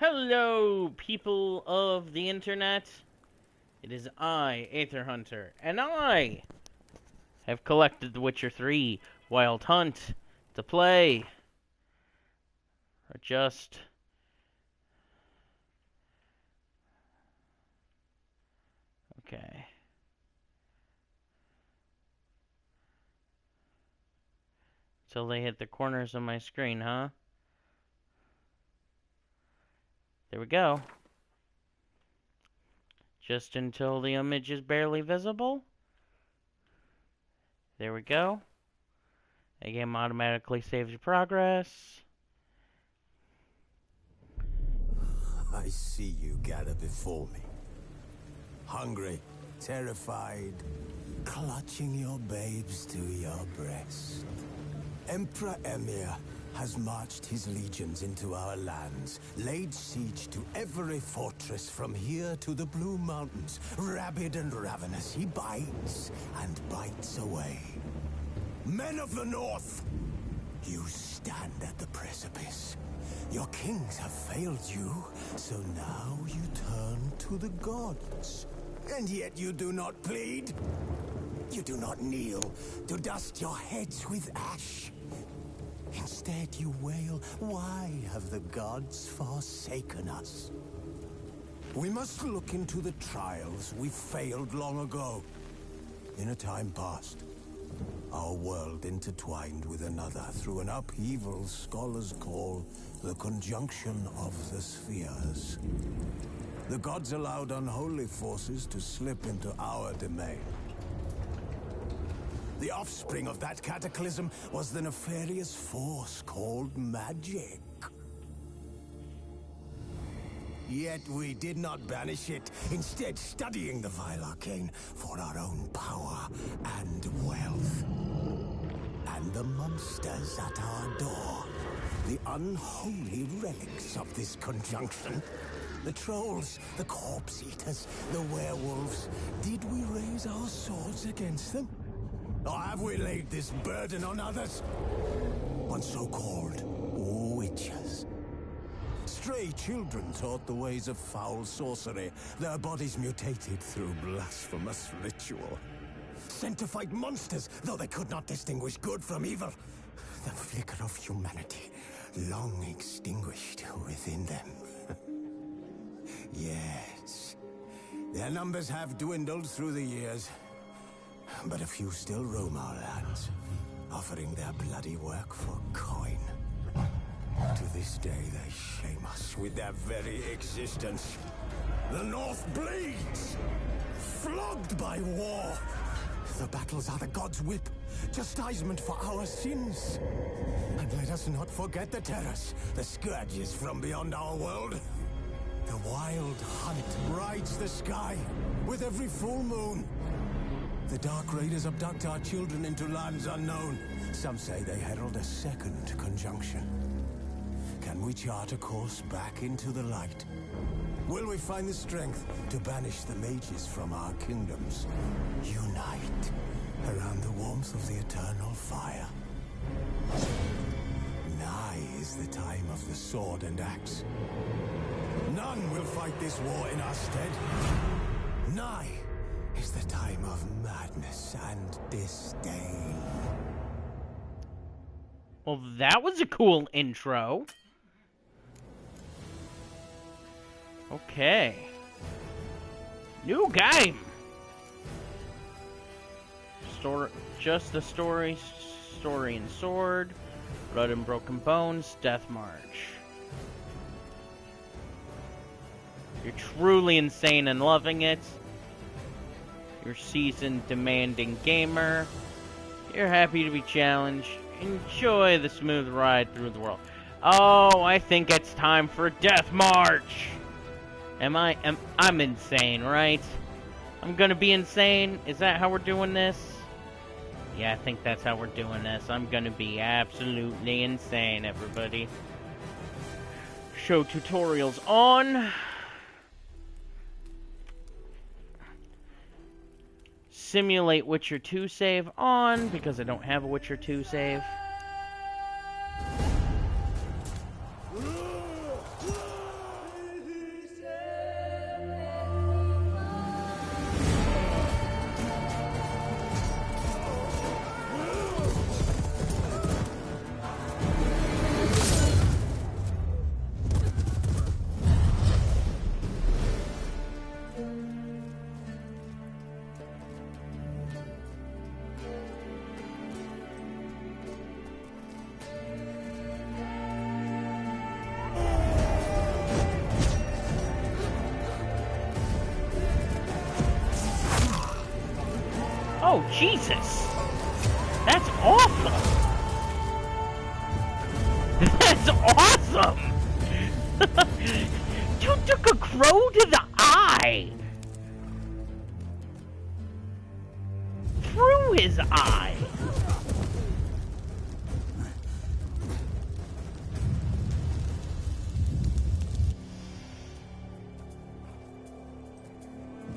Hello, people of the internet. It is I, Aether Hunter, and I have collected The Witcher 3 Wild Hunt to play. Or just... Okay. Till they hit the corners of my screen, huh? There we go. Just until the image is barely visible. There we go. The game automatically saves your progress. I see you gather before me. Hungry, terrified, clutching your babes to your breast. Emperor Emhyr has marched his legions into our lands, laid siege to every fortress from here to the Blue Mountains. Rabid and ravenous, he bites and bites away. Men of the North, you stand at the precipice. Your kings have failed you, so now you turn to the gods. And yet you do not plead. You do not kneel to dust your heads with ash. Instead you wail, why have the gods forsaken us? We must look into the trials we failed long ago. In a time past, our world intertwined with another through an upheaval scholars call the conjunction of the spheres. The gods allowed unholy forces to slip into our domain. The offspring of that cataclysm was the nefarious force called magic. Yet we did not banish it, instead studying the vile arcane for our own power and wealth. And the monsters at our door, the unholy relics of this conjunction. The trolls, the corpse eaters, the werewolves. Did we raise our swords against them? Or have we laid this burden on others? On so-called witches. Stray children taught the ways of foul sorcery, their bodies mutated through blasphemous ritual. Sent to fight monsters, though they could not distinguish good from evil. The flicker of humanity, long extinguished within them. Yes, their numbers have dwindled through the years, but a few still roam our lands, offering their bloody work for coin. To this day, they shame us with their very existence. The North bleeds, flogged by war. The battles are the gods' whip, chastisement for our sins. And let us not forget the terrors, the scourges from beyond our world. The wild hunt rides the sky with every full moon. The Dark Raiders abduct our children into lands unknown. Some say they herald a second conjunction. Can we chart a course back into the light? Will we find the strength to banish the mages from our kingdoms? Unite around the warmth of the eternal fire. Nigh is the time of the sword and axe. None will fight this war in our stead. Nigh is the time of madness and disdain. Well, that was a cool intro. Okay. New game. Just the story and sword. Blood and Broken Bones, Death March. You're truly insane and loving it. You're a seasoned, demanding gamer. You're happy to be challenged. Enjoy the smooth ride through the world. Oh, I think it's time for Death March. I'm insane, right? I'm gonna be insane? Is that how we're doing this? Yeah, I think that's how we're doing this. I'm gonna be absolutely insane, everybody. Show tutorials on. Simulate Witcher 2 save on, because I don't have a Witcher 2 save. Jesus! That's awful! That's awesome! You took a crow to the eye! Through his eye!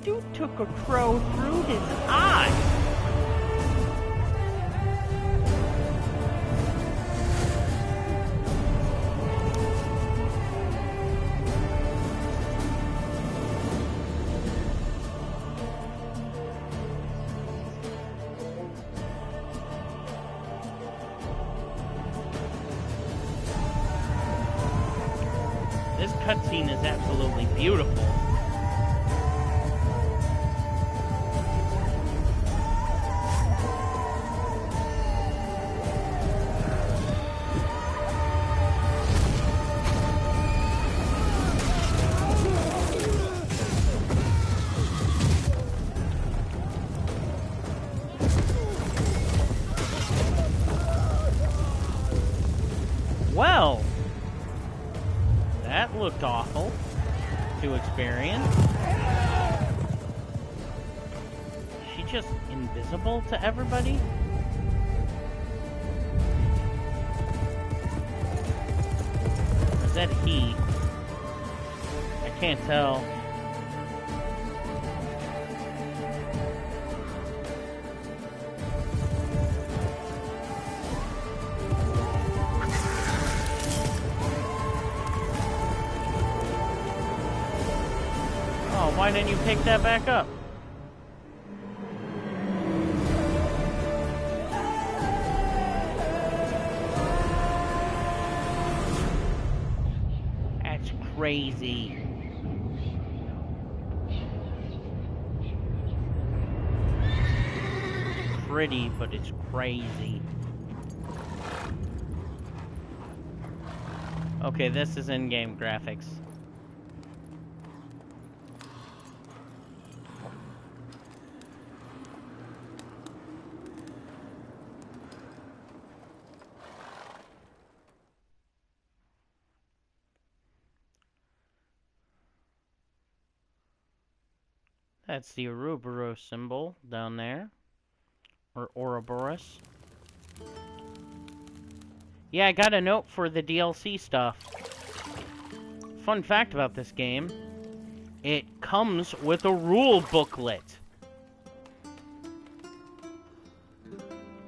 Dude took a crow through his eye! This cutscene is absolutely beautiful. Well, that looked awful to experience. Is she just invisible to everybody? Or is that he? I can't tell. Why didn't you pick that back up? That's crazy. Pretty, but it's crazy. Okay, this is in-game graphics. That's the Ouroboros symbol down there. Or Ouroboros. Yeah, I got a note for the DLC stuff. Fun fact about this game. It comes with a rule booklet.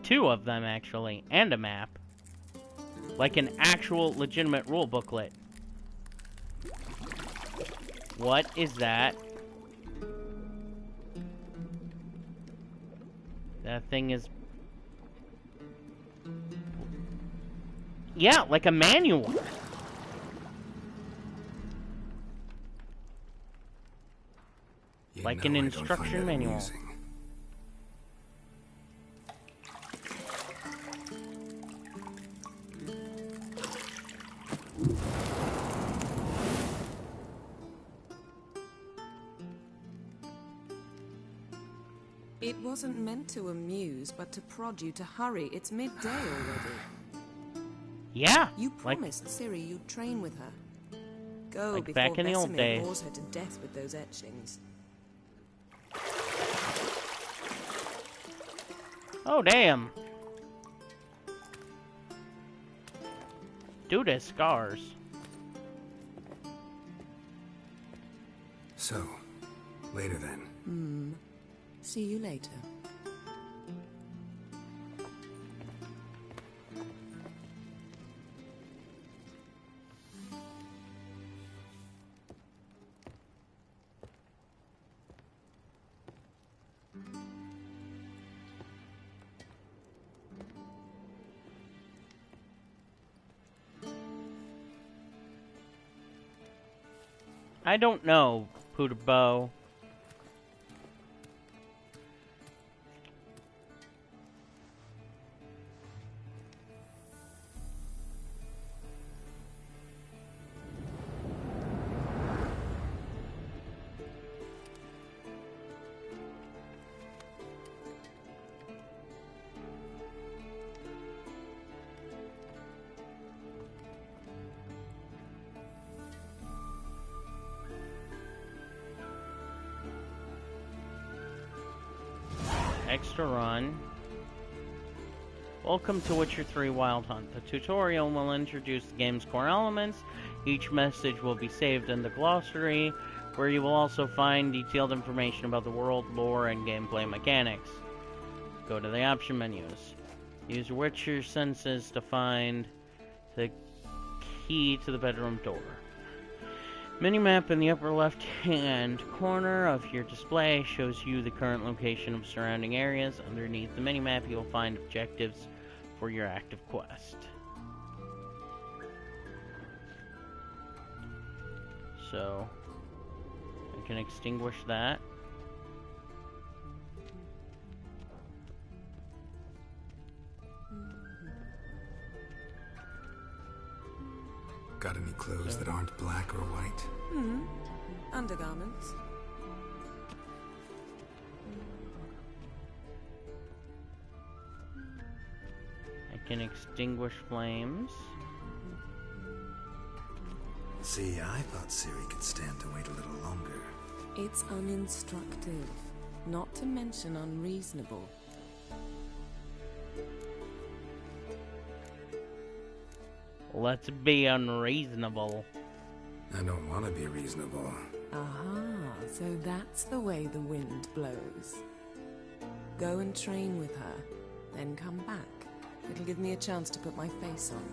2 of them, actually. And a map. Like an actual, legitimate rule booklet. What is that? That thing is... Yeah, like a manual. Like an instruction manual. It wasn't meant to amuse, but to prod you to hurry. It's midday already. Yeah. You promised Ciri you'd train with her. Go like before back in the old Vesemir days. bores her to death with those etchings. Oh, damn. Dude has scars. So, later then. See you later. I don't know, Puderbo. extra run. Welcome to Witcher 3 Wild Hunt. The tutorial will introduce the game's core elements. Each message will be saved in the glossary, where you will also find detailed information about the world, lore, and gameplay mechanics. Go to the option menus. Use Witcher senses to find the key to the bedroom door. Minimap in the upper left-hand corner of your display shows you the current location of surrounding areas. Underneath the minimap, you will find objectives for your active quest. So, I can extinguish that. Got any clothes that aren't black or white? Undergarments. I can extinguish flames. See, I thought Ciri could stand to wait a little longer. It's uninstructive, not to mention unreasonable. Let's be unreasonable. I don't want to be reasonable. Aha, so that's the way the wind blows. Go and train with her, then come back. It'll give me a chance to put my face on.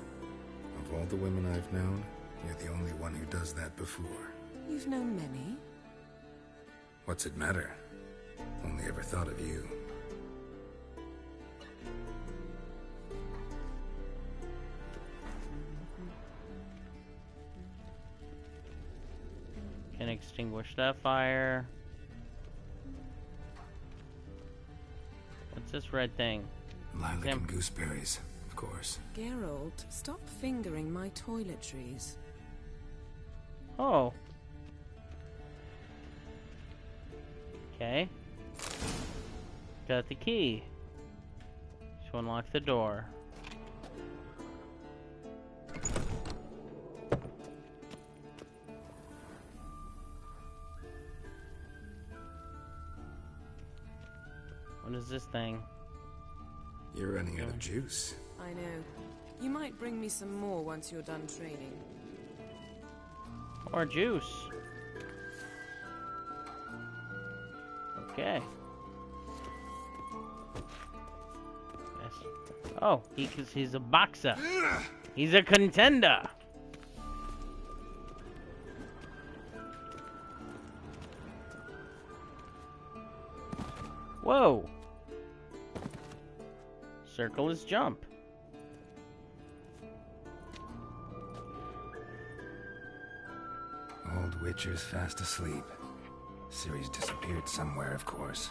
Of all the women I've known, you're the only one who does that before. You've known many. What's it matter? Only ever thought of you. Can extinguish that fire. What's this red thing? Lilac and gooseberries, of course. Geralt, stop fingering my toiletries. Oh. Okay. Got the key. To unlock the door. What is this thing? You're running out of juice. I know. You might bring me some more once you're done training. Or juice. Okay. Yes. Oh, he's a boxer. He's a contender. Whoa. Circle is jump. Old Witcher's fast asleep. Ciri's disappeared somewhere, of course.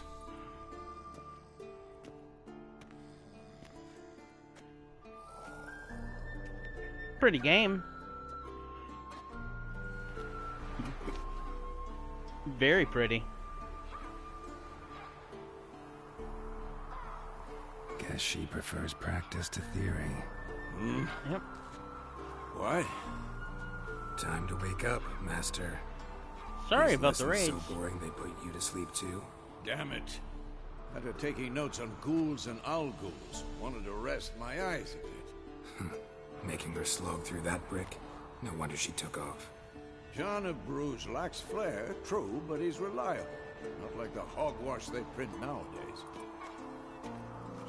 Pretty game. Very pretty. Guess she prefers practice to theory. Yep. What? Time to wake up, Master. Sorry These about the rage. lessons so boring they put you to sleep too. Damn it. After taking notes on ghouls and owl ghouls, wanted to rest my eyes a bit. Making her slog through that brick? No wonder she took off. John of Bruges lacks flair, true, but he's reliable. Not like the hogwash they print nowadays.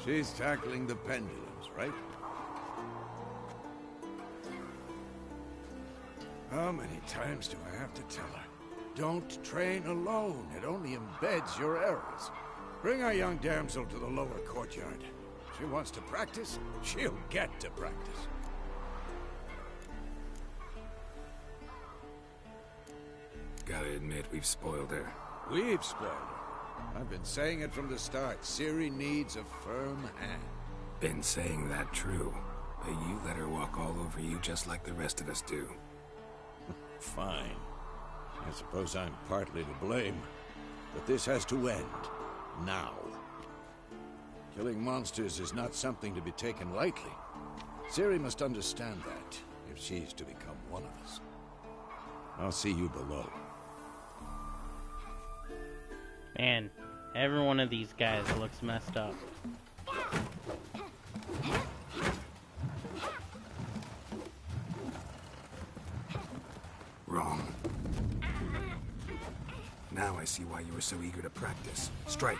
She's tackling the pendulums, right? How many times do I have to tell her? Don't train alone. It only embeds your errors. Bring our young damsel to the lower courtyard. She wants to practice, she'll get to practice. Gotta admit, we've spoiled her. We've spoiled her. I've been saying it from the start. Ciri needs a firm hand. Been saying that true. But you let her walk all over you just like the rest of us do. Fine. I suppose I'm partly to blame. But this has to end. Now. Killing monsters is not something to be taken lightly. Ciri must understand that, if she's to become one of us. I'll see you below. Man, Every one of these guys looks messed up. Wrong. Now I see why you were so eager to practice. Strike.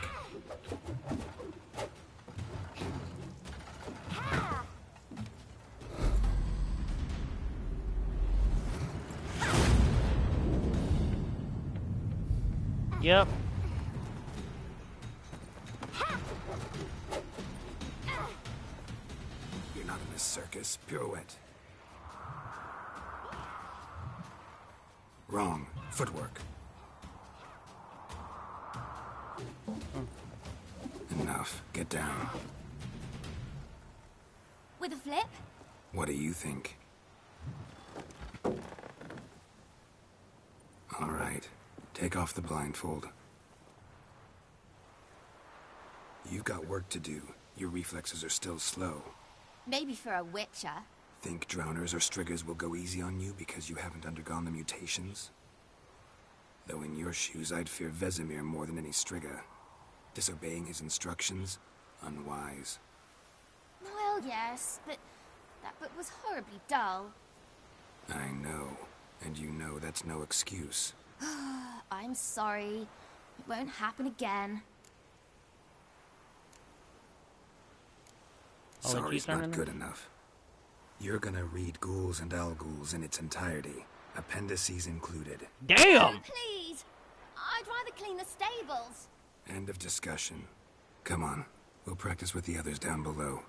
Yep. You're not in this circus. Pirouette. Wrong. Footwork. Enough. Get down. With a flip? What do you think? All right. Take off the blindfold. You've got work to do. Your reflexes are still slow. Maybe for a witcher. Think drowners or striggers will go easy on you because you haven't undergone the mutations? Though in your shoes, I'd fear Vesemir more than any strigger. Disobeying his instructions? Unwise. Well, yes, but that book was horribly dull. I know. And you know that's no excuse. I'm sorry. It won't happen again. Sorry's not good enough. You're gonna read Ghouls and Al-Ghouls in its entirety, appendices included. Damn! Please! I'd rather clean the stables. End of discussion. Come on, we'll practice with the others down below.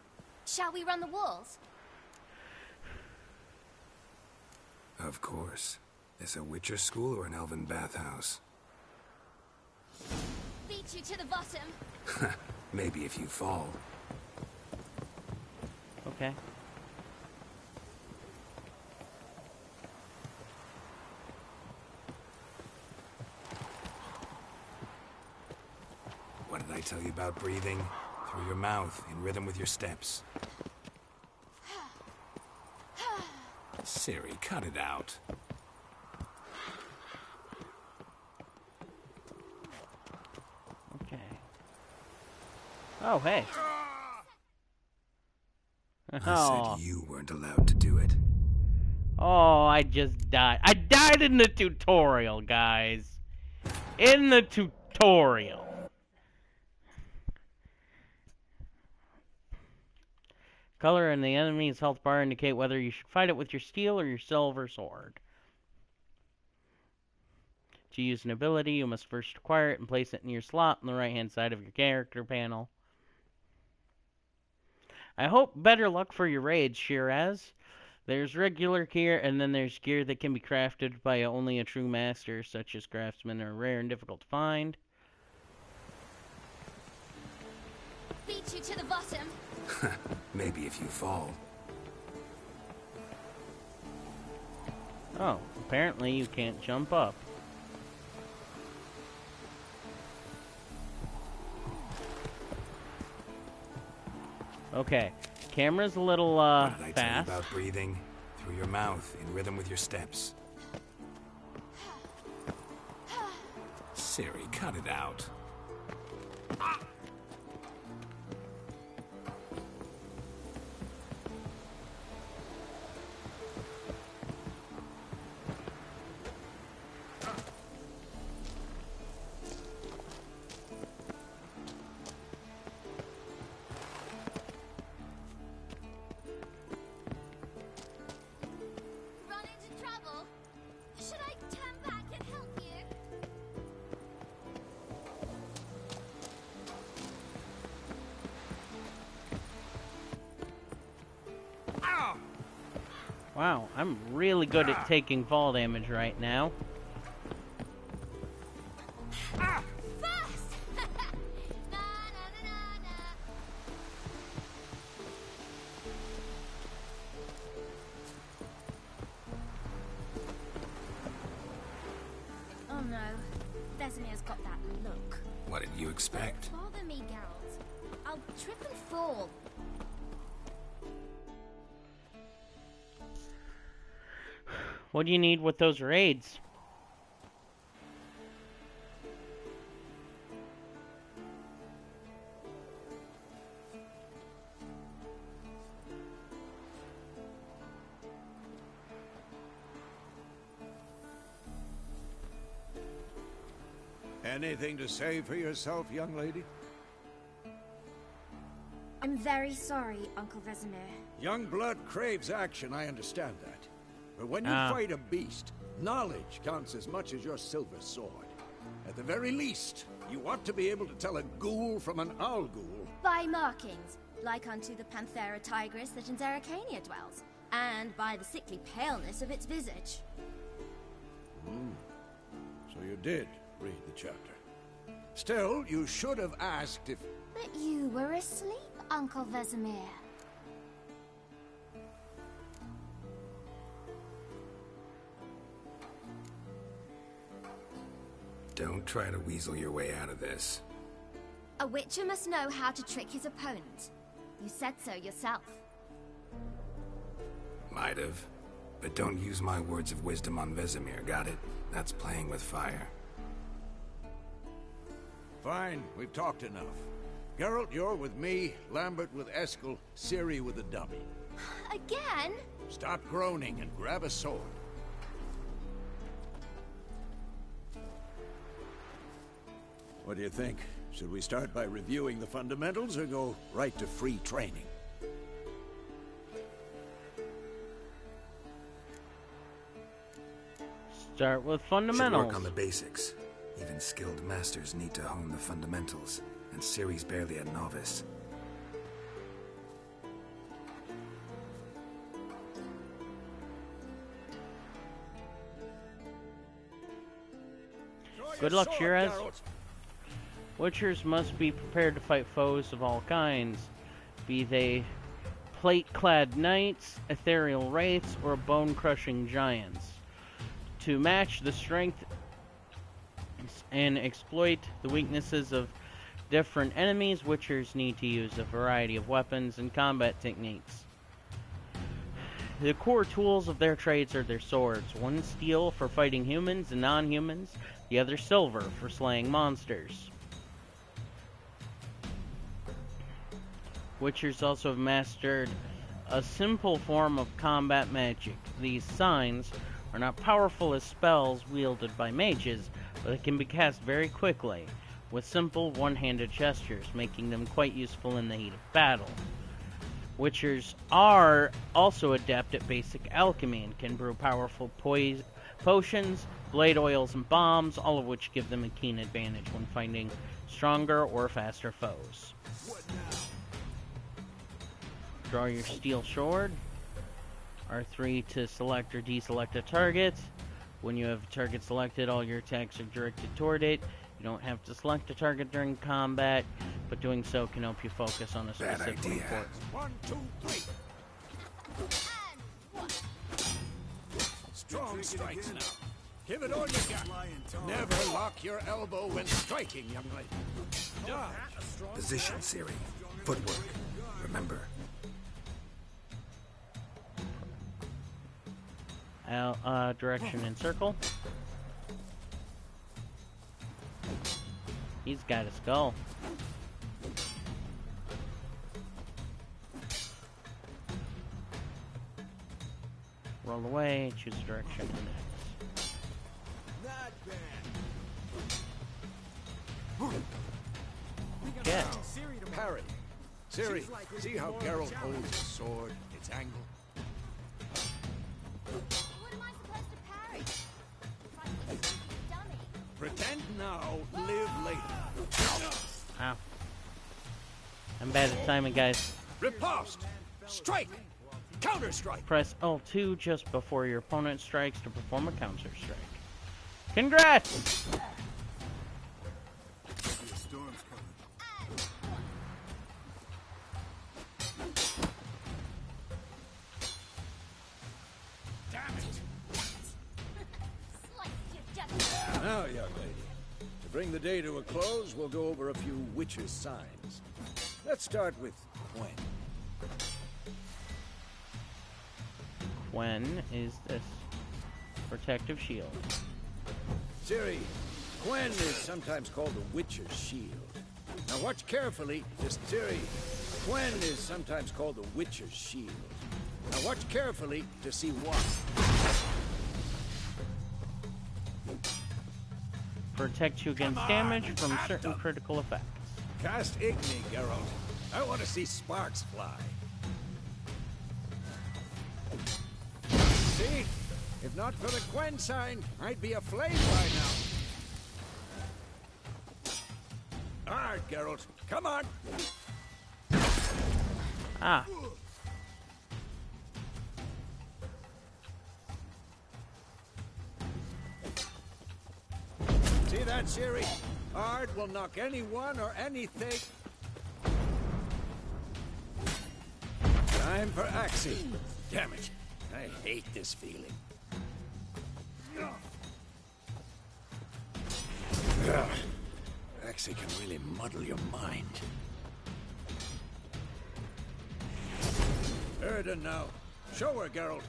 Shall we run the walls? Of course. This a Witcher school or an elven bathhouse? Beat you to the bottom. Maybe if you fall. Okay. What did I tell you about breathing? Through your mouth, in rhythm with your steps. Siri, cut it out. Okay. Oh, hey. I said you weren't allowed to do it. Oh, I just died. I died in the tutorial, guys. In the tutorial. Color and the enemy's health bar indicate whether you should fight it with your steel or your silver sword. To use an ability, you must first acquire it and place it in your slot on the right-hand side of your character panel. I hope better luck for your raids, Shiraz. There's regular gear, and then there's gear that can be crafted by only a true master, such as craftsmen are rare and difficult to find. Beat you to the bottom. Maybe if you fall. Oh, apparently you can't jump up. Okay, camera's a little What did I tell you fast. about breathing? Through your mouth, in rhythm with your steps. Siri, cut it out. Run into trouble? Should I turn back and help you? Wow, I'm really good at taking fall damage right now. First! Na, na, na, na, na. Oh no, Vesemir's got that look. What did you expect? Bother me, Geralt. I'll trip and fall. What do you need with those raids? Anything to say for yourself, young lady? I'm very sorry, Uncle Vesemir. Young blood craves action, I understand that. But when you fight a beast, knowledge counts as much as your silver sword. At the very least, you ought to be able to tell a ghoul from an owl ghoul. By markings, like unto the Panthera tigris that in Zerrikania dwells, and by the sickly paleness of its visage. So you did read the chapter. Still, you should have asked if... But you were asleep, Uncle Vesemir. Don't try to weasel your way out of this. A witcher must know how to trick his opponent. You said so yourself. Might have. But don't use my words of wisdom on Vesemir, got it? That's playing with fire. Fine, we've talked enough. Geralt, you're with me, Lambert with Eskel, Ciri with the dummy. Again? Stop groaning and grab a sword. What do you think? Should we start by reviewing the fundamentals or go right to free training? Start with Should fundamentals. work on the basics. Even skilled masters need to hone the fundamentals, and Ciri's barely a novice. Good luck, Shiraz. Witchers must be prepared to fight foes of all kinds, be they plate-clad knights, ethereal wraiths, or bone-crushing giants. To match the strength and exploit the weaknesses of different enemies, Witchers need to use a variety of weapons and combat techniques. The core tools of their trades are their swords, one steel for fighting humans and non-humans, the other silver for slaying monsters. Witchers also have mastered a simple form of combat magic. These signs are not powerful as spells wielded by mages, but they can be cast very quickly, with simple one-handed gestures, making them quite useful in the heat of battle. Witchers are also adept at basic alchemy and can brew powerful potions, blade oils, and bombs, all of which give them a keen advantage when fighting stronger or faster foes. Draw your steel sword. R3 to select or deselect a target. When you have a target selected, all your attacks are directed toward it. You don't have to select a target during combat, but doing so can help you focus on a specific fort. 1, 2, 3. Strong strikes now. Give it all you got. Never lock your elbow when striking, young lady. Dodge. Position, Ciri. Footwork. Remember. Direction and circle. He's got a skull. Roll away, choose a direction. Get. Parry. Ciri, see how Geralt holds his sword, its angle? What am I supposed to parry? It's like a dummy. Pretend now, live later. Ow. I'm bad at timing, guys. Riposte! Strike! Counter-strike! Press L2 just before your opponent strikes to perform a counter strike. Congrats! Now, young lady, to bring the day to a close, we'll go over a few witches' signs. Let's start with Quen. Quen is this protective shield. Ciri, Quen is sometimes called the Witcher's Shield. Now watch carefully, Ciri. Quen is sometimes called the Witcher's Shield. Now watch carefully to see why. Protect you against damage from certain critical effects. Cast Igni, Geralt. I want to see sparks fly. See? If not for the Gwen sign, I'd be aflame by now. Alright, Geralt. Come on! Ah. See that, Ciri? Ard will knock anyone or anything. Time for Axii. Damn it. I hate this feeling. Ugh. Axii can really muddle your mind. Erden now. Show her, Geralt.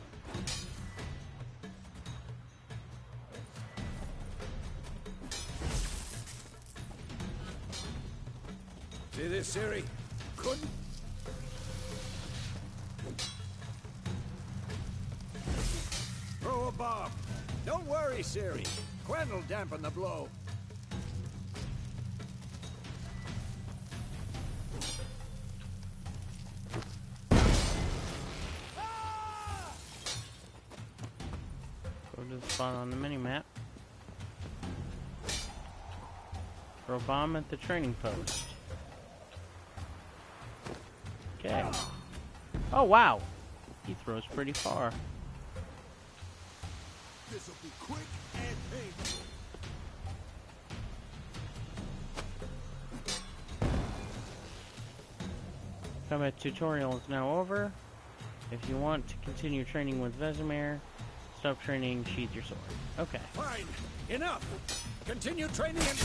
See this, Ciri? Couldn't. Throw a bomb. Don't worry, Ciri. Gwen will dampen the blow. Go to the spot on the mini-map. Throw a bomb at the training post. Okay. Oh, wow. He throws pretty far. This'll be quick and painful. Combat tutorial is now over. If you want to continue training with Vesemir, stop training, sheath your sword. Okay. Fine. Enough. Continue training and...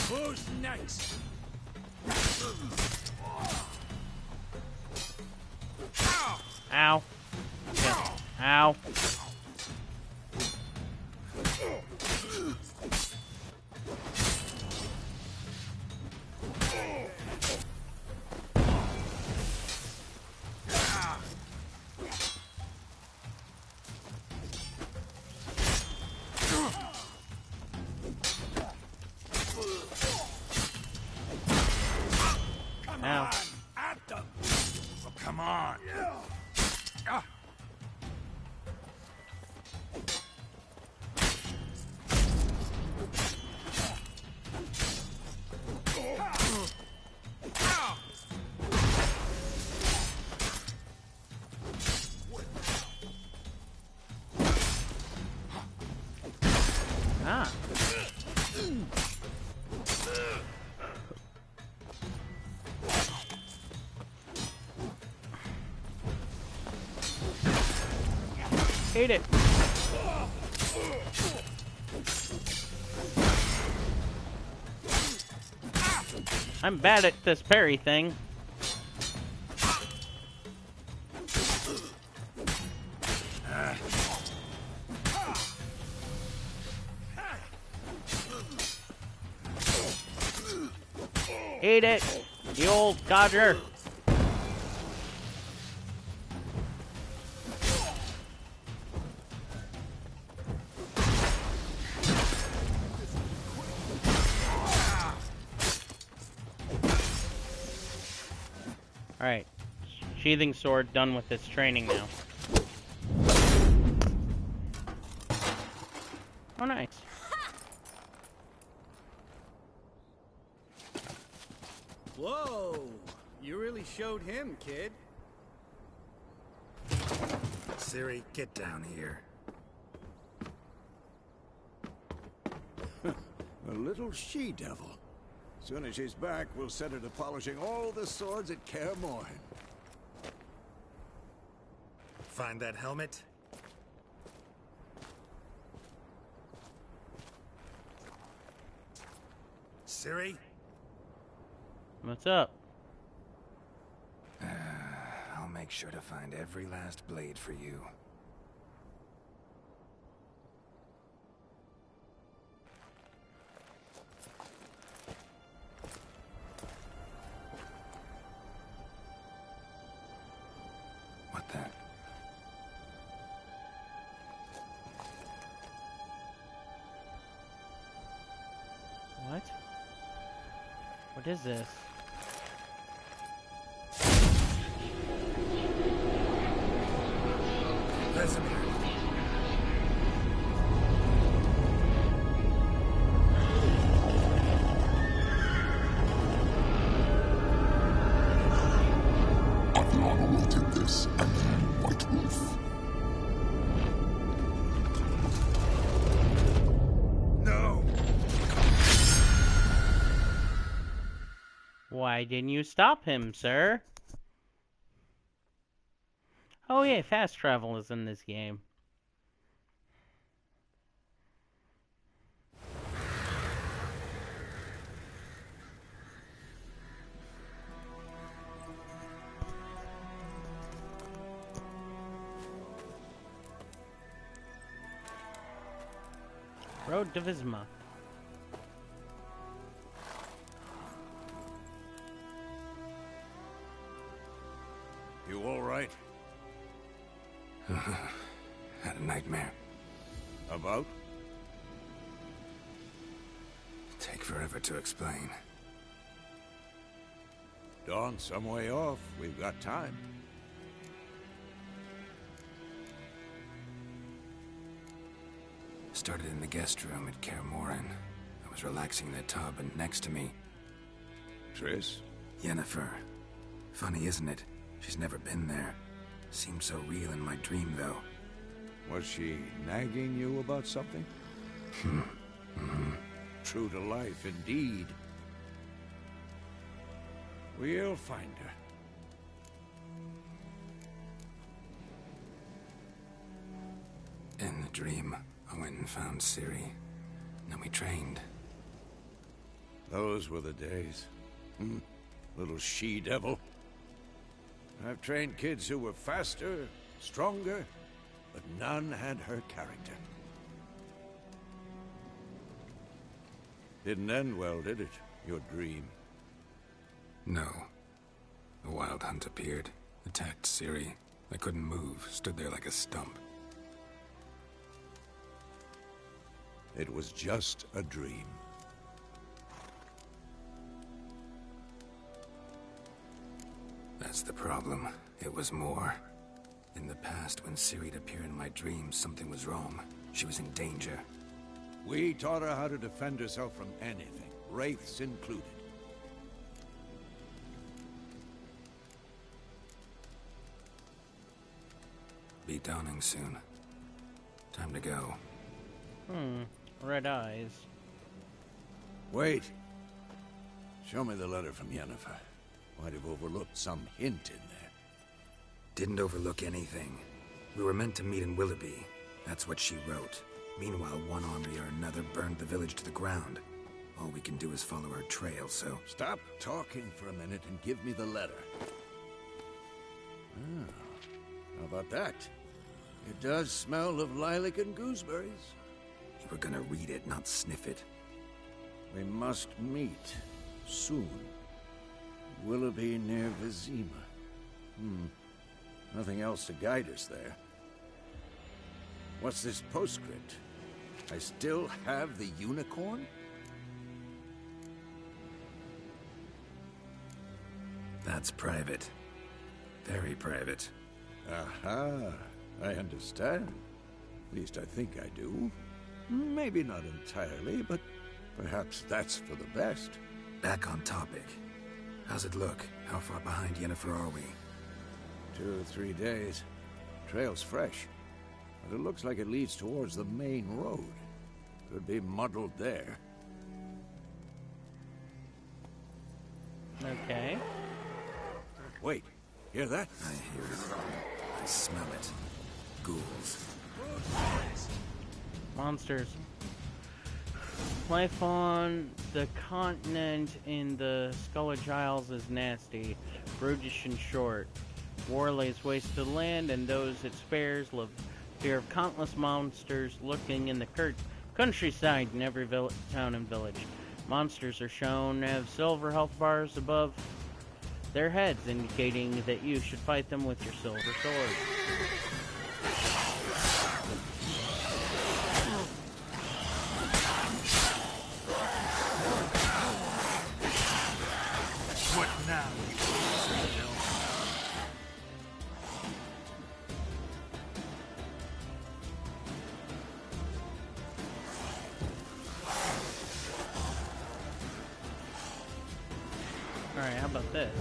Who's next? Ow. Yeah. Ow. Come Ow. on. At them. Oh, come on. Ah. Ah. Hate it. I'm bad at this parry thing. Hate it. The old codger. Alright. Sheathing sword done with its training now. Oh, nice. Whoa! You really showed him, kid. Ciri, get down here. A little she-devil. Soon as she's back, we'll set her to polishing all the swords at Kaer Morhen. Find that helmet? Ciri? What's up? I'll make sure to find every last blade for you. What is this? Vesemir. Aviana will take this, and then White Wolf. No! Why didn't you stop him, sir? Oh yeah, fast travel is in this game. Road to Visma. You all right? Had a nightmare. About? Take forever to explain. Dawn's some way off. We've got time. Started in the guest room at Kaer Morhen. I was relaxing in a tub, and next to me, Triss? Yennefer. Funny, isn't it? She's never been there. Seemed so real in my dream, though. Was she nagging you about something? True to life, indeed. We'll find her. In the dream, I went and found Ciri. Then we trained. Those were the days. Little she-devil. I've trained kids who were faster, stronger, but none had her character. Didn't end well, did it? Your dream? No. The Wild Hunt appeared, attacked Ciri. I couldn't move, stood there like a stump. It was just a dream. That's the problem. It was more. In the past, when Ciri'd appear in my dreams, something was wrong. She was in danger. We taught her how to defend herself from anything, wraiths included. Be dawning soon. Time to go. Red eyes. Wait. Show me the letter from Yennefer. Might have overlooked some hint in there. Didn't overlook anything. We were meant to meet in Willoughby. That's what she wrote. Meanwhile, one army or another burned the village to the ground. All we can do is follow her trail, so... Stop talking for a minute and give me the letter. How about that? It does smell of lilac and gooseberries. You were gonna read it, not sniff it. We must meet. Soon. Willoughby near Vizima. Nothing else to guide us there. What's this postscript? I still have the unicorn? That's private. Very private. Aha, I understand. At least I think I do. Maybe not entirely, but perhaps that's for the best. Back on topic. How's it look? How far behind Yennefer are we? 2 or 3 days. Trail's fresh, but it looks like it leads towards the main road. Could be muddled there. Okay. Wait, hear that? I hear it. I smell it. Ghouls. Monsters. Life on the continent in the Scullage Isles is nasty, brutish and short. War lays waste to the land, and those it spares live fear of countless monsters lurking in the countryside in every town and village. Monsters are shown to have silver health bars above their heads, indicating that you should fight them with your silver sword. Alright, how about this?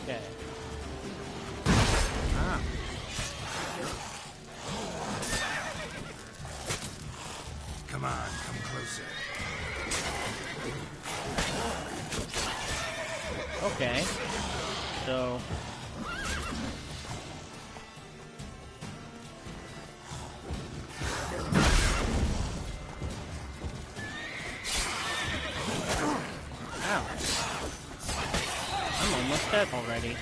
Okay. Ah. Come on, come closer. Okay. So... Ow. I'm almost dead already.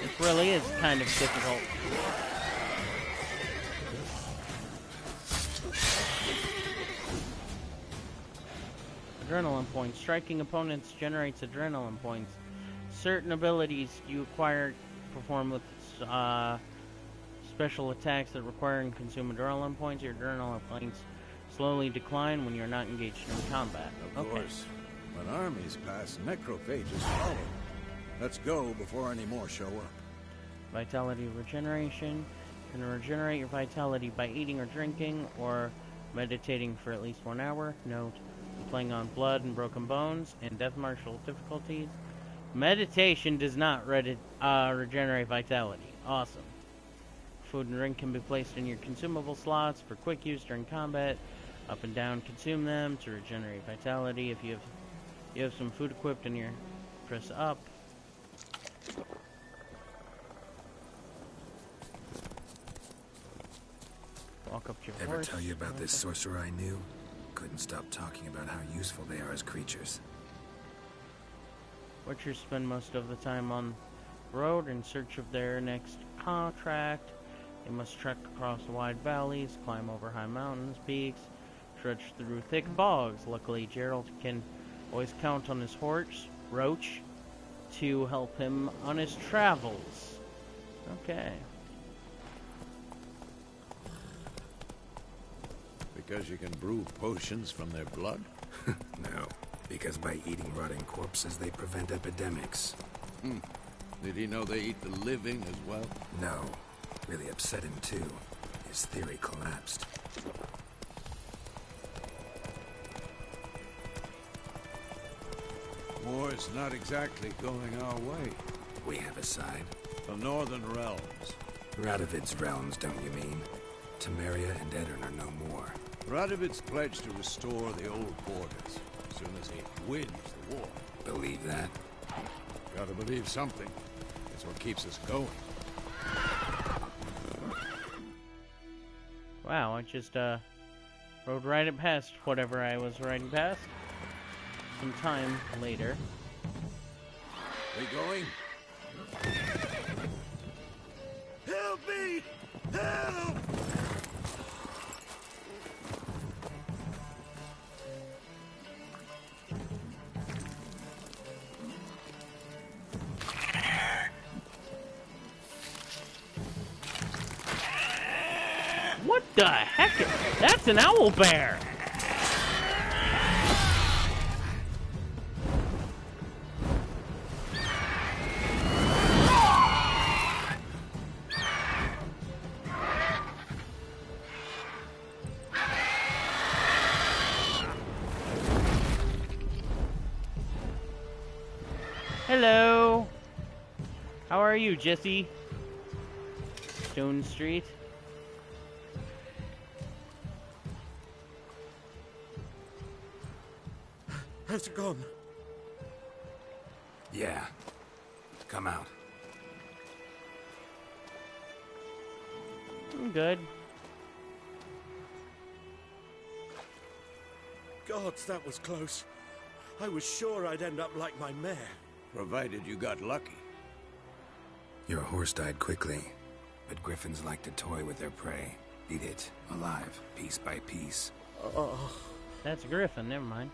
This really is kind of difficult. Adrenaline points. Striking opponents generates adrenaline points. Certain abilities you acquire perform with special attacks that require and consume adrenaline points. Your adrenaline points slowly decline when you're not engaged in combat. Of course. When armies pass, necrophages follow. Let's go before any more show up. Vitality regeneration. You can regenerate your vitality by eating or drinking or meditating for at least 1 hour. Note, playing on blood and broken bones and death martial difficulties. Meditation does not regenerate vitality. Awesome. Food and drink can be placed in your consumable slots for quick use during combat. Up and down, consume them to regenerate vitality. If you have some food equipped in your press up. Walk up to your Ever horse. tell you about this sorcerer I knew? Couldn't stop talking about how useful they are as creatures. Witchers spend most of the time on the road in search of their next contract. They must trek across wide valleys, climb over high mountains, peaks, trudge through thick bogs. Luckily, Gerald can always count on his horse, Roach, to help him on his travels. Okay. Because you can brew potions from their blood? No, because by eating rotting corpses, they prevent epidemics. Did he know they eat the living as well? No. Really upset him, too. His theory collapsed. War's not exactly going our way. We have a side. The Northern Realms. Radovid's realms, don't you mean? Temeria and Edirn are no more. Radovid's pledged to restore the old borders as soon as he wins the war. Believe that? Gotta believe something. It's what keeps us going. Wow, I just rode right past whatever I was riding past. Some time later. We going? Help me! Help! What the heck? That's an owl bear! Hello. How are you, Jesse? Stone Street. Has it gone? Yeah. Come out. I'm good. Gods, that was close. I was sure I'd end up like my mare. Provided you got lucky. Your horse died quickly, but griffins like to toy with their prey. Eat it, alive, piece by piece. Oh, That's Griffin, never mind.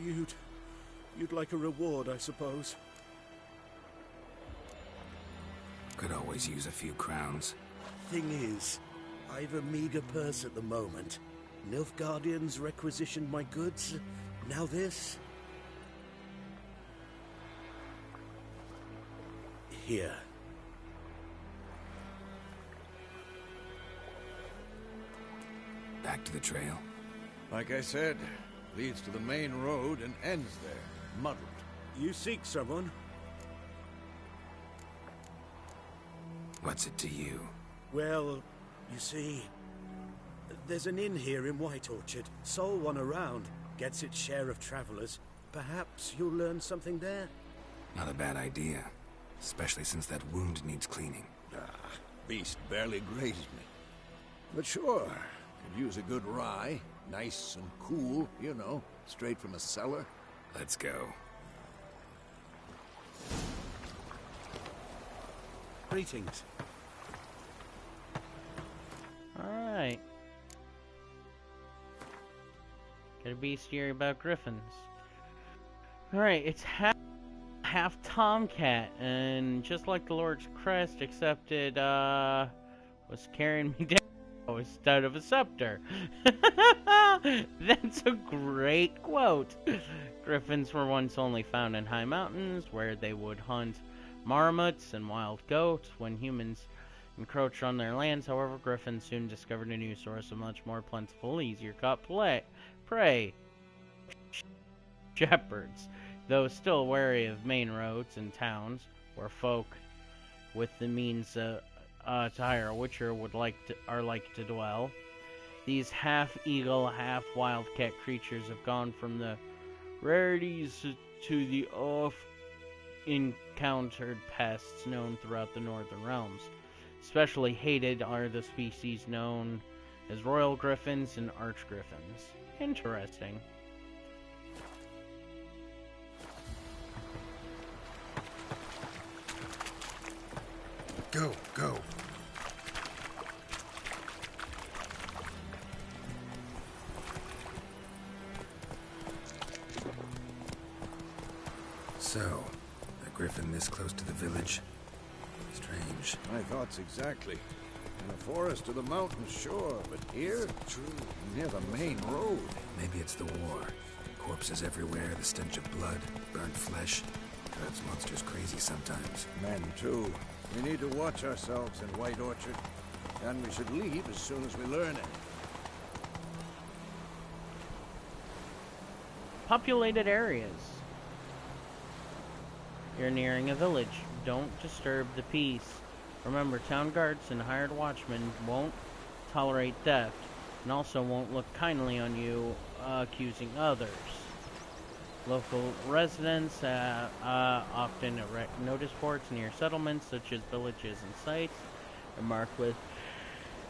you'd like a reward, I suppose. Could always use a few crowns. Thing is, I've a meager purse at the moment. Nilfgaardians requisitioned my goods. Now this. Here. back to the trail? Like I said, leads to the main road and ends there, muddled. You seek someone? What's it to you? Well, you see, there's an inn here in White Orchard. Sole one around. Gets its share of travelers. Perhaps you'll learn something there? Not a bad idea. Especially since that wound needs cleaning. Beast barely grazed me. But sure, could use a good rye. Nice and cool, you know, straight from a cellar. Let's go. Greetings. Alright. Get a bestiary about griffins. Alright, it's half tomcat, and just like the Lord's Crest, except it was carrying me down instead of a scepter. That's a great quote. Griffins were once only found in high mountains, where they would hunt marmots and wild goats. When humans encroached on their lands, however, griffins soon discovered a new source of much more plentiful, easier caught prey. Shepherds, though still wary of main roads and towns, where folk with the means to hire a witcher are like to dwell. These half-eagle, half-wildcat creatures have gone from the rarities to the oft-encountered pests known throughout the northern realms. Especially hated are the species known as royal griffins and archgriffins. Interesting. Go, go. So, a griffin this close to the village? Strange. My thoughts exactly. In a forest or the mountains, sure, but here? True. Near the main road. Maybe it's the war. Corpses everywhere, the stench of blood, burnt flesh. Drives monsters crazy sometimes. Men, too. We need to watch ourselves in White Orchard. And we should leave as soon as we learn it. Populated areas. You're nearing a village. Don't disturb the peace. Remember, town guards and hired watchmen won't tolerate theft, and also won't look kindly on you accusing others. Local residents often erect notice boards near settlements, such as villages and sites, and marked with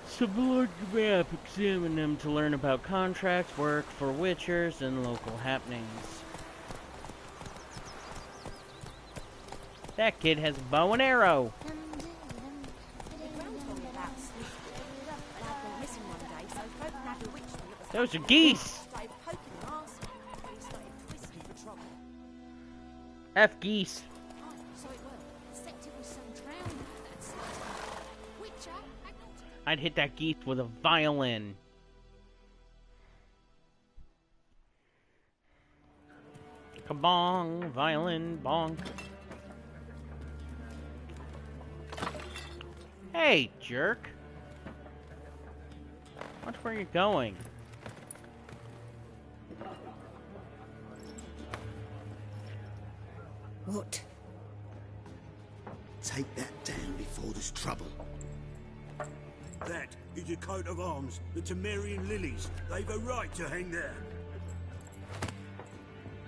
subordinate map. Examine them to learn about contracts, work for witchers, and local happenings. That kid has a bow and arrow. Those are geese. F geese. I'd hit that geese with a violin. Kabong, violin, bonk. Hey, jerk. Watch where you're going. What? Take that down before there's trouble. That is a coat of arms, the Temerian lilies. They've a right to hang there.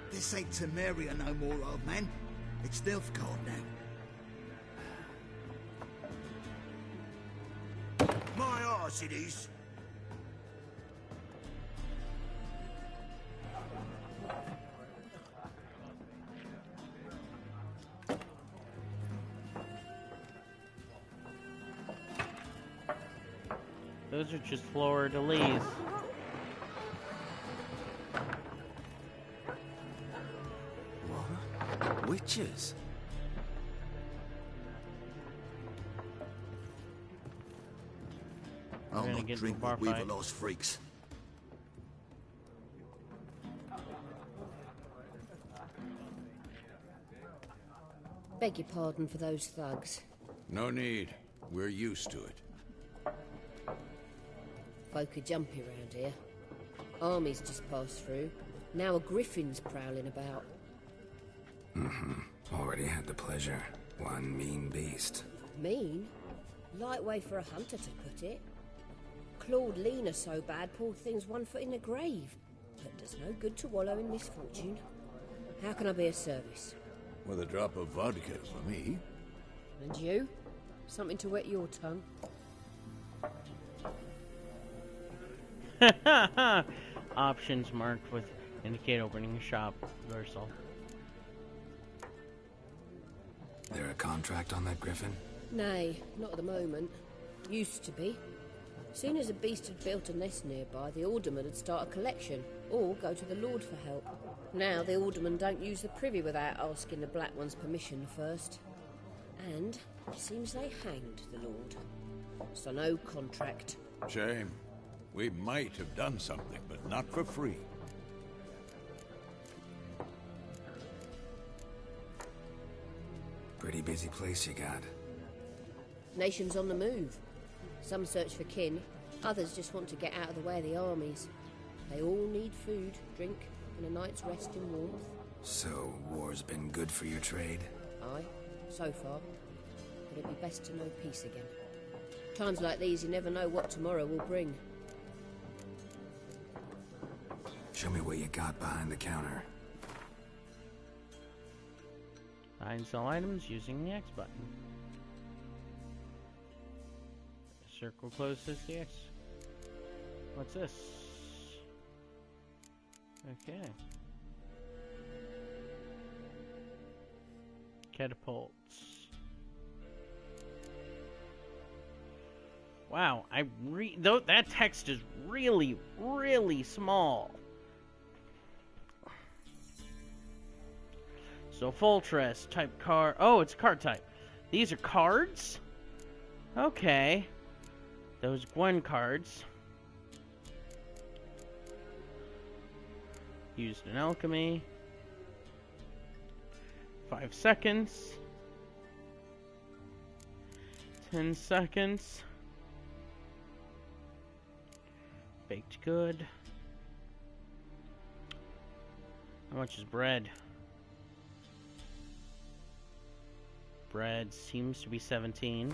This ain't Temeria no more, old man. It's Nilfgaard now. My arse it is. Those are just fleur-de-lis. What? Witches? I'll not drink with Weaverlaw's freaks. Beg your pardon for those thugs. No need. We're used to it. folk are jumpy round here. Armies just passed through. Now a griffin's prowling about. Already had the pleasure. One mean beast. Mean? Light way for a hunter to put it. Clawed Lena so bad, poor thing's 1 foot in the grave. But does no good to wallow in misfortune. How can I be of service? With a drop of vodka for me. And you? Something to wet your tongue? Options marked with indicate opening a shop. Versal. There a contract on that griffin? Nay, not at the moment. Used to be. Soon as a beast had built a nest nearby, the alderman would start a collection, or go to the Lord for help. Now the alderman don't use the privy without asking the Black One's permission first. And it seems they hanged the Lord. So no contract. Shame. We might have done something, but not for free. Pretty busy place you got. Nations on the move. Some search for kin, others just want to get out of the way of the armies. They all need food, drink, and a night's rest in warmth. So, war's been good for your trade? Aye, so far. But it'd be best to know peace again. Times like these, you never know what tomorrow will bring. Show me what you got behind the counter. Buy and sell items using the X button. Circle closes the X. What's this? Okay. Catapults. Wow, that text is really, really small. So Fortress type card. Oh, it's card type. These are cards? Okay. Those Gwen cards. Used in alchemy. 5 seconds. 10 seconds. Baked good. How much is bread? Bread seems to be 17.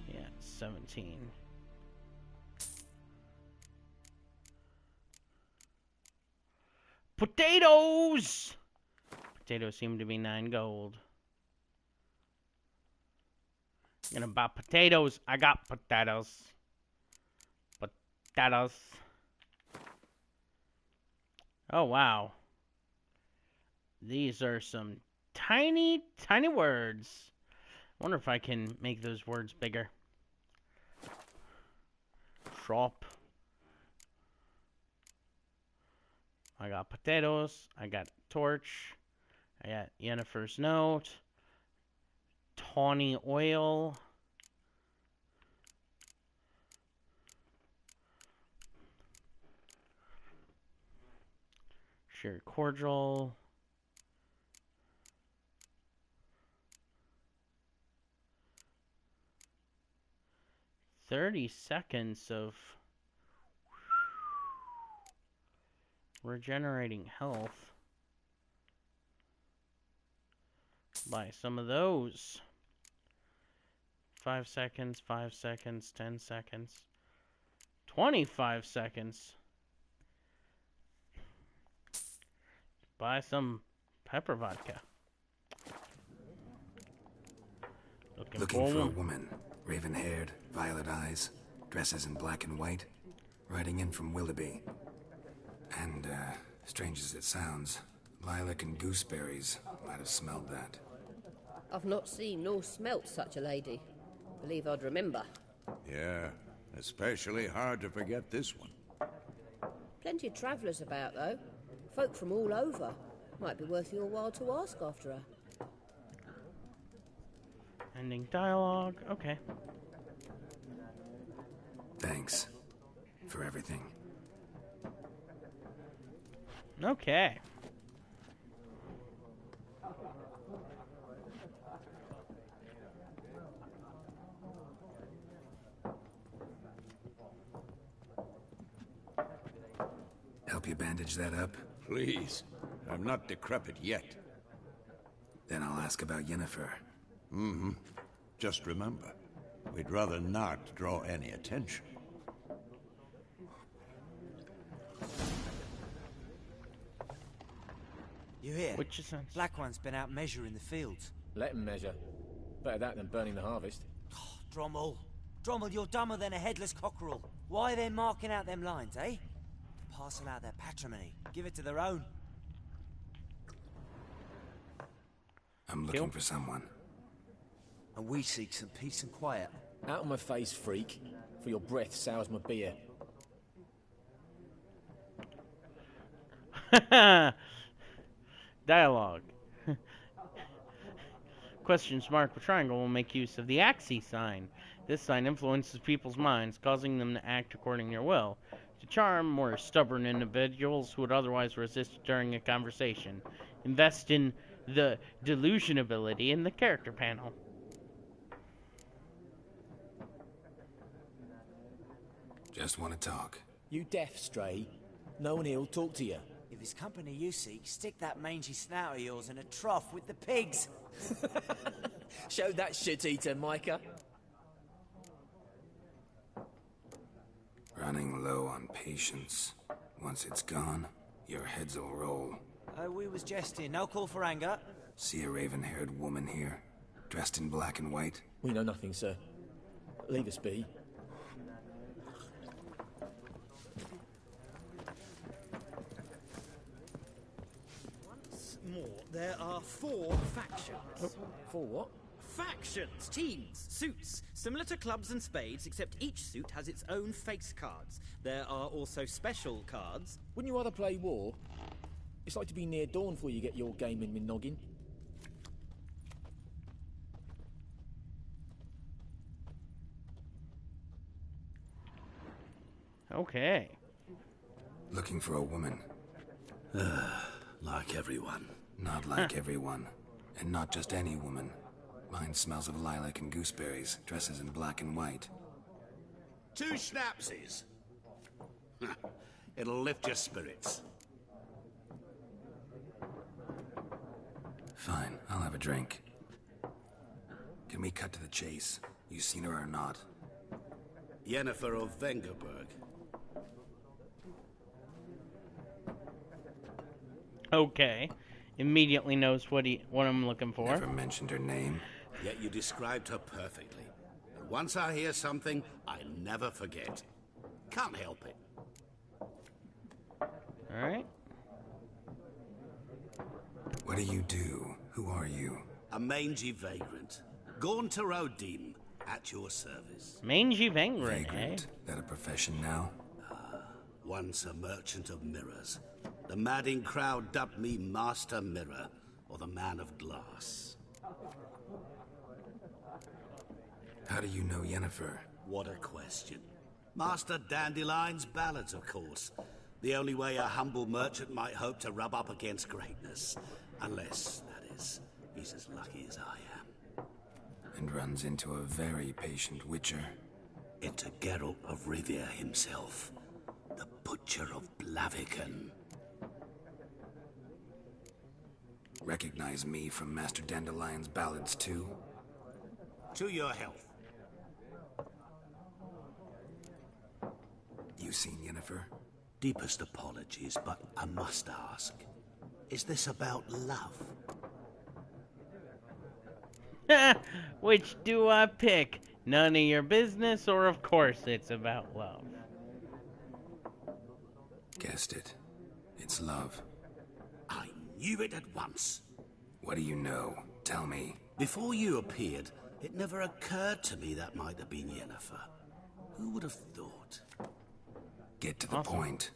Yeah, 17. Potatoes! Potatoes seem to be 9 gold. Gonna buy potatoes. I got potatoes. Potatoes. Oh, wow. These are some tiny, tiny words. I wonder if I can make those words bigger. Shop. I got potatoes. I got torch. I got Yennefer's note. Tawny oil. Sherry cordial. $30 seconds of regenerating health. Buy some of those. 5 seconds, 5 seconds, 10 seconds. 25 seconds. Buy some pepper vodka. Looking for a woman. Raven-haired, violet eyes, dresses in black and white. Riding in from Willoughby. And, strange as it sounds, lilac and gooseberries might have smelled that. I've not seen nor smelt such a lady. Believe I'd remember. Yeah, especially hard to forget this one. Plenty of travellers about, though. Folk from all over. Might be worth your while to ask after her. Ending dialogue. Okay. Thanks for everything. Okay. help you bandage that up? Please. I'm not decrepit yet. Then I'll ask about Yennefer. Mm-hmm. Just remember, we'd rather not draw any attention. You hear? Which is sense. Black One's been out measuring the fields. Let him measure. Better that than burning the harvest. Oh, Drommel. Drommel, you're dumber than a headless cockerel. Why are they marking out them lines, eh? Parcel out their patrimony. Give it to their own. I'm looking for someone. And we seek some peace and quiet. Out of my face, freak. For your breath sours my beer. Dialogue. Questions marked with triangle will make use of the Axis sign. This sign influences people's minds, causing them to act according to their will, to charm more stubborn individuals who would otherwise resist during a conversation. Invest in the delusion ability in the character panel. Just want to talk. You deaf, Stray? No one here'll talk to you. If it's company you seek, stick that mangy snout of yours in a trough with the pigs. Show that shit-eater, Micah. Running low on patience. Once it's gone, your heads will roll. Oh, we was jesting. No call for anger. See a raven-haired woman here, dressed in black and white? We know nothing, sir. Leave us be. More. There are 4 factions. Oh, 4 what? Factions, teams, suits, similar to clubs and spades, except each suit has its own face cards. There are also special cards. Wouldn't you rather play war? It's like to be near dawn before you get your game in my noggin. Okay. Looking for a woman. Like everyone. Not like everyone. And not just any woman. Mine smells of lilac and gooseberries, dresses in black and white. 2 schnapsies. It'll lift your spirits. Fine, I'll have a drink. Can we cut to the chase? You seen her or not? Yennefer of Vengerberg. Okay. Immediately knows what I'm looking for. Never mentioned her name. Yet you described her perfectly. And once I hear something, I never forget. Can't help it. Alright. What do you do? Who are you? A mangy vagrant. Gone to Rodim, at your service. Mangy vagrant, eh? That a profession now? Once a merchant of mirrors. The madding crowd dubbed me Master Mirror, or the Man of Glass. How do you know Yennefer? What a question. Master Dandelion's ballads, of course. The only way a humble merchant might hope to rub up against greatness. Unless, that is, he's as lucky as I am. And runs into a very patient witcher. Into Geralt of Rivia himself. The Butcher of Blaviken. Recognize me from Master Dandelion's ballads, too? To your health. You seen Yennefer? Deepest apologies, but I must ask. Is this about love? Which do I pick? None of your business, or of course it's about love? Guessed it. It's love. I knew it at once. What do you know? Tell me. Before you appeared, it never occurred to me that might have been Yennefer. Who would have thought? Get to the point.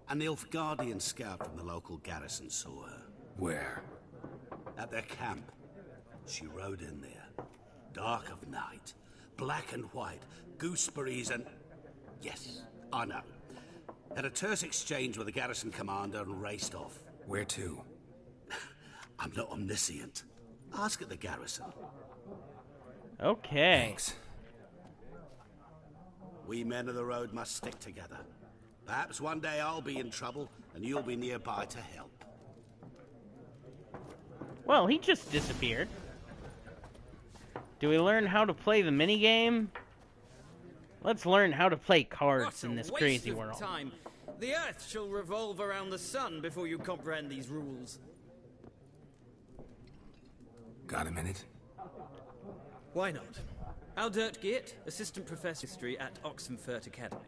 An Nilfgaardian scout from the local garrison saw her. Where? At their camp. She rode in there. Dark of night. Black and white. Gooseberries and... Yes, I know. Had a terse exchange with the garrison commander and raced off. Where to? I'm not omniscient. Ask at the garrison. Okay. Thanks. We men of the road must stick together. Perhaps one day I'll be in trouble and you'll be nearby to help. Well, he just disappeared. Do we learn how to play the minigame? Let's learn how to play cards in this crazy world. Time. The Earth shall revolve around the sun before you comprehend these rules. Got a minute? Why not? Aldert Geert, Assistant Professor of History at Oxenfurt Academy.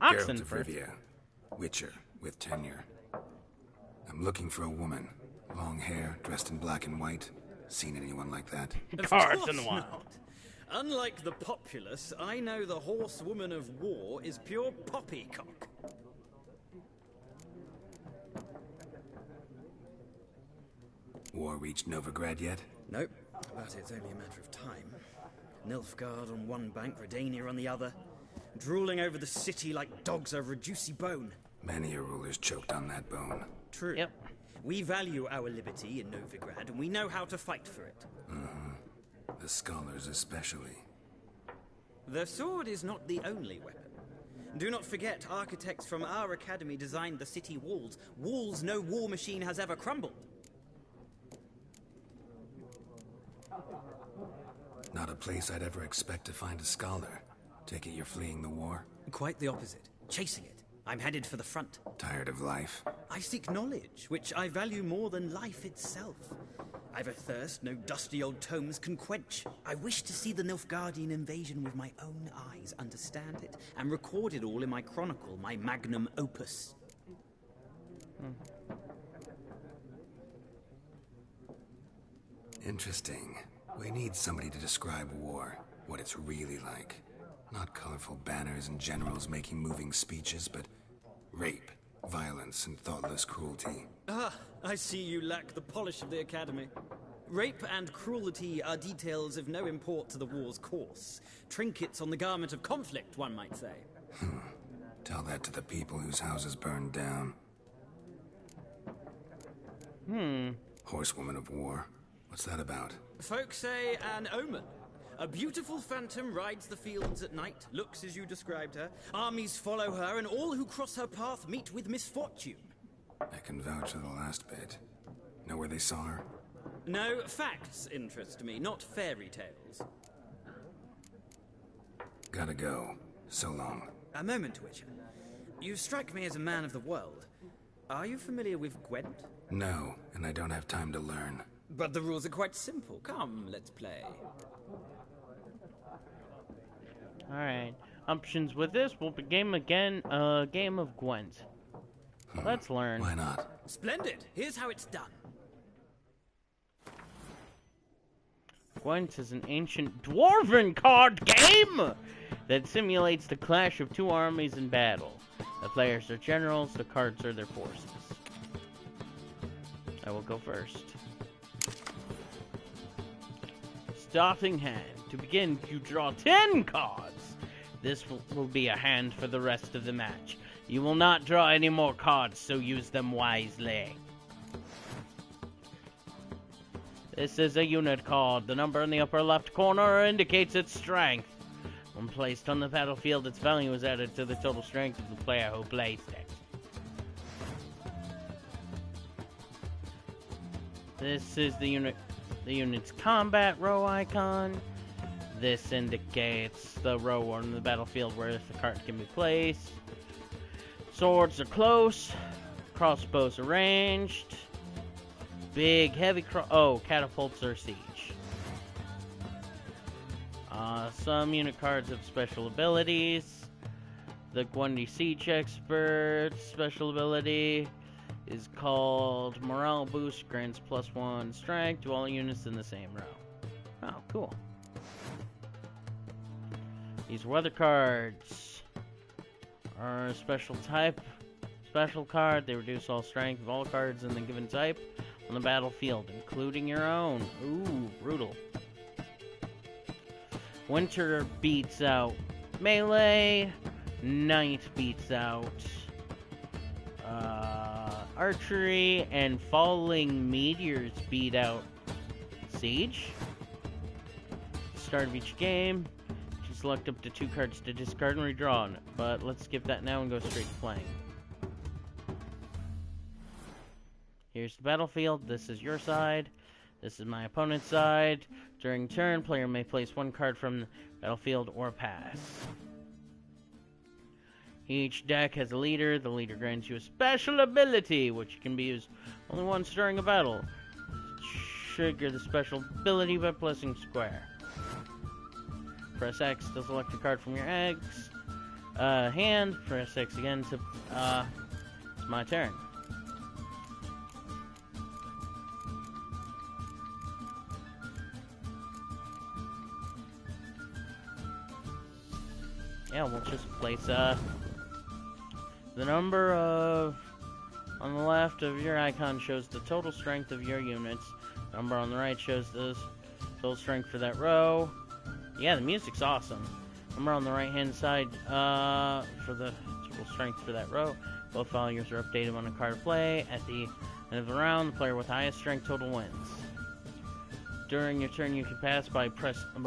Geralt of Rivia, Witcher with tenure. I'm looking for a woman. Long hair, dressed in black and white. Seen anyone like that? Cards in the wild. Not. Unlike the populace, I know the horsewoman of war is pure poppycock. War reached Novigrad yet? Nope, but it's only a matter of time. Nilfgaard on one bank, Redania on the other. Drooling over the city like dogs over a juicy bone. Many a ruler's choked on that bone. True. Yep. We value our liberty in Novigrad, and we know how to fight for it. The scholars especially. The sword is not the only weapon. Do not forget, architects from our academy designed the city walls. Walls no war machine has ever crumbled. Not a place I'd ever expect to find a scholar. Take it you're fleeing the war? Quite the opposite. Chasing it. I'm headed for the front. Tired of life? I seek knowledge, which I value more than life itself. I've a thirst no dusty old tomes can quench. I wish to see the Nilfgaardian invasion with my own eyes, understand it, and record it all in my chronicle, my magnum opus. Interesting. We need somebody to describe war, what it's really like. Not colorful banners and generals making moving speeches, but rape, violence, and thoughtless cruelty. Ah, I see you lack the polish of the academy. Rape and cruelty are details of no import to the war's course. Trinkets on the garment of conflict, one might say. Tell that to the people whose houses burned down. Horsewoman of war. What's that about? Folk say an omen. A beautiful phantom rides the fields at night, looks as you described her. Armies follow her, and all who cross her path meet with misfortune. I can vouch for the last bit. Know where they saw her? No, facts interest me, not fairy tales. Gotta go. So long. A moment, Witcher. You strike me as a man of the world. Are you familiar with Gwent? No, and I don't have time to learn. But the rules are quite simple. Come, let's play. Alright. Options with this will be game again, game of Gwent. Let's learn. Why not? Splendid. Here's how it's done. Gwent is an ancient dwarven card game that simulates the clash of two armies in battle. The players are generals, the cards are their forces. I will go first. Starting hand. To begin, you draw 10 cards. This will be a hand for the rest of the match. You will not draw any more cards, so use them wisely. This is a unit card. The number in the upper left corner indicates its strength. When placed on the battlefield, its value is added to the total strength of the player who placed it. This is the unit's combat row icon. This indicates the row on the battlefield where the card can be placed. Swords are close. Crossbows are ranged. Big, heavy catapults are siege. Some unit cards have special abilities. The Gwenti Siege Expert special ability is called Morale Boost, grants +1 strength to all units in the same row. Oh, cool. These weather cards are a special type. Special card, they reduce all strength of all cards in the given type on the battlefield, including your own. Ooh, brutal. Winter beats out melee. Night beats out archery, and falling meteors beat out siege. Start of each game, choose select up to 2 cards to discard and redraw. But let's skip that now and go straight to playing. Here's the battlefield. This is your side. This is my opponent's side. During turn, player may place 1 card from the battlefield or pass. Each deck has a leader. The leader grants you a special ability, which can be used only once during a battle. Trigger the special ability by pressing square. Press X to select a card from your hand. Press X again to, it's my turn. Yeah, we'll just place, the number of, on the left of your icon shows the total strength of your units. Number on the right shows the total strength for that row. Yeah, the music's awesome. Number on the right-hand side, for the total strength for that row. Both values are updated on a card play. At the end of the round, the player with highest strength total wins. During your turn, you can pass by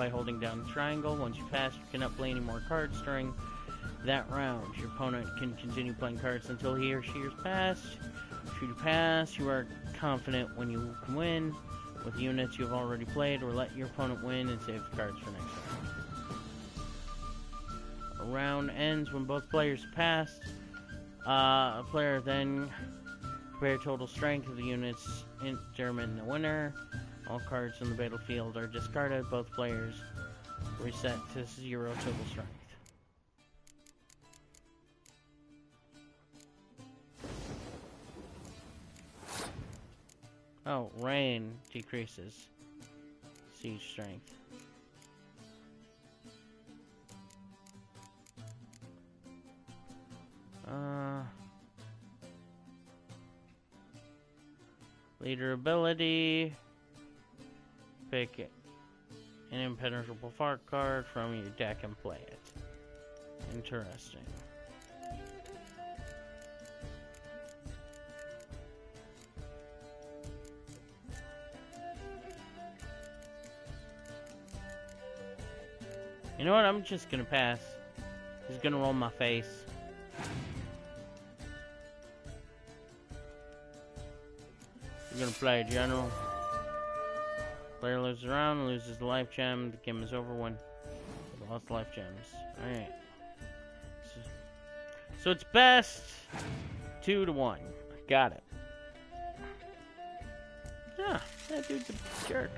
holding down triangle. Once you pass, you cannot play any more cards during that round. Your opponent can continue playing cards until he or she is passed. If you pass, you are confident when you can win with units you have already played, or let your opponent win and save the cards for next round. A round ends when both players pass. A player then compare total strength of the units and determine the winner. All cards on the battlefield are discarded. Both players reset to 0 total strength. Oh, rain decreases siege strength. Leader ability. Pick an impenetrable fart card from your deck and play it. Interesting. You know what? I'm just gonna pass. He's gonna roll my face. You're gonna play general. Player loses a round, loses the life gem. The game is over when he lost life gems. Alright. So it's best 2-1. Got it. Yeah, that dude's a jerk.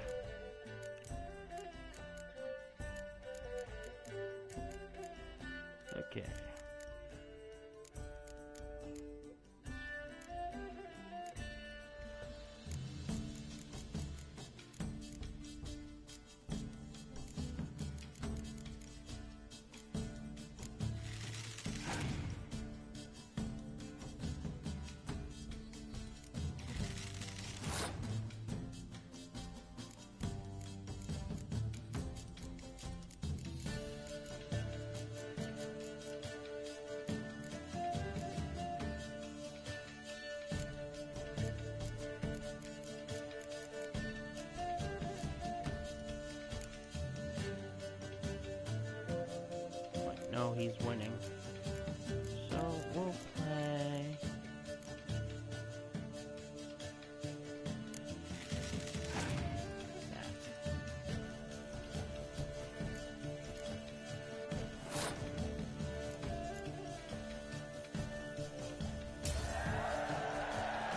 Okay. No, he's winning. So we'll play. That.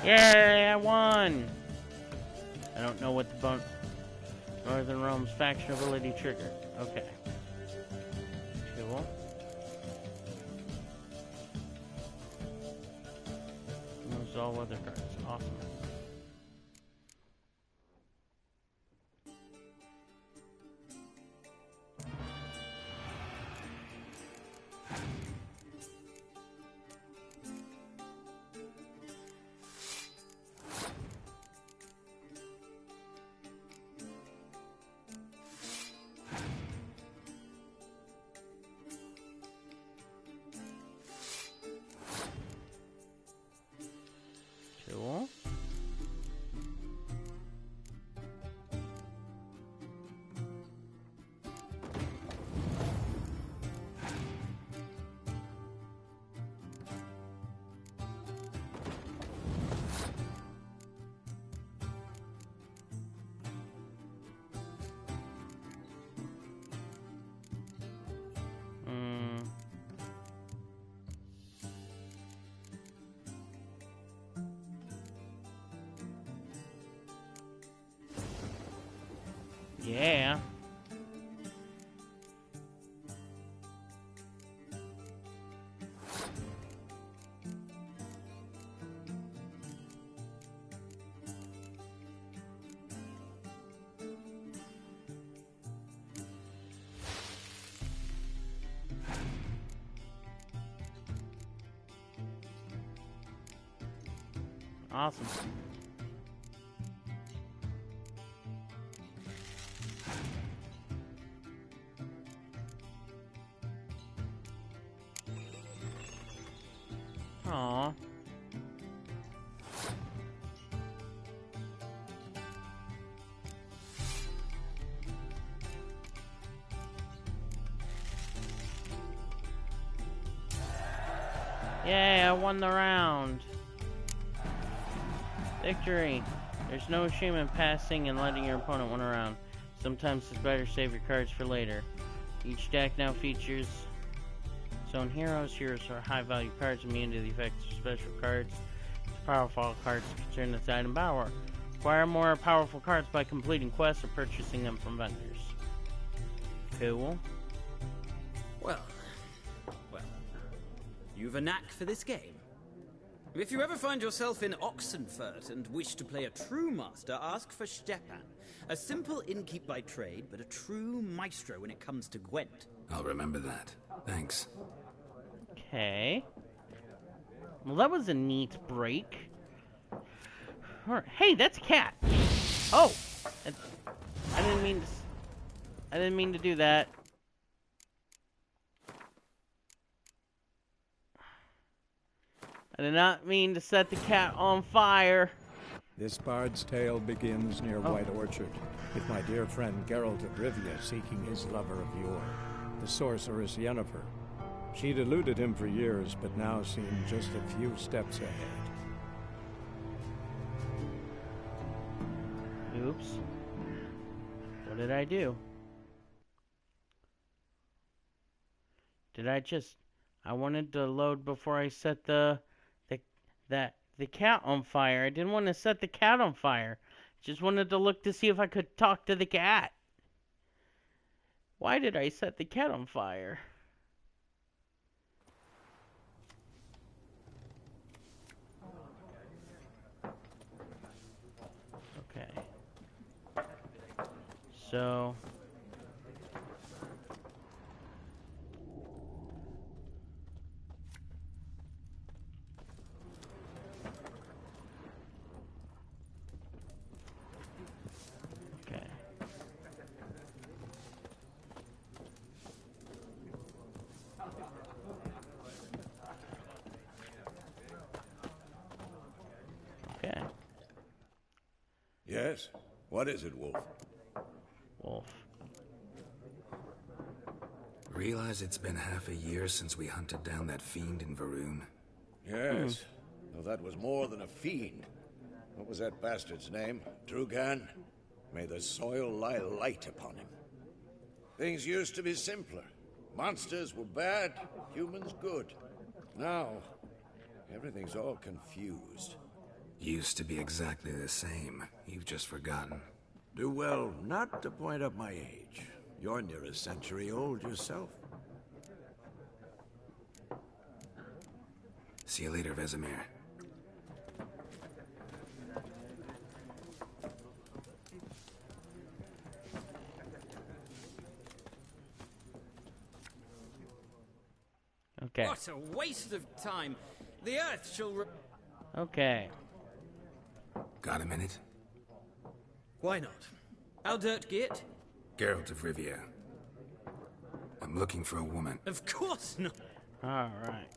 Yay, I won! I don't know what the Northern Realms faction ability triggered. Okay. Cool. Moves all weather cards. Awesome. Cool. Yeah. Awesome. Aww. Yay, I won the round. Victory. There's no shame in passing and letting your opponent win a round. Sometimes it's better to save your cards for later. Each deck now features its own heroes. Heroes are high-value cards immune to the effects of special cards. Powerful cards concern its item power. Acquire more powerful cards by completing quests or purchasing them from vendors. Cool. Well, you've a knack for this game. If you ever find yourself in Oxenfurt and wish to play a true master, ask for Stepan. A simple innkeep by trade, but a true maestro when it comes to Gwent. I'll remember that. Thanks. Okay. Well, that was a neat break. Alright. Hey, that's a cat. Oh, I didn't mean to do that. I did not mean to set the cat on fire. This bard's tale begins near White Orchard, with my dear friend Geralt of Rivia seeking his lover of yore, the sorceress Yennefer. She'd eluded him for years, but now seemed just a few steps ahead. Oops. What did I do? I wanted to load before I set the cat on fire. I didn't want to set the cat on fire. Just wanted to look to see if I could talk to the cat. Why did I set the cat on fire? Okay. So... Yes? What is it, Wolf? Wolf. Realize it's been half a year since we hunted down that fiend in Varun? Yes. Though that was more than a fiend. What was that bastard's name? Drugan? May the soil lie light upon him. Things used to be simpler. Monsters were bad, humans good. Now, everything's all confused. Used to be exactly the same. You've just forgotten. Do well not to point up my age. You're near a century old yourself. See you later, Vesemir. Okay. What a waste of time. The Earth shall Okay. Got a minute? Why not? Aldert Geert? Geralt of Rivia. I'm looking for a woman. Of course not. Alright.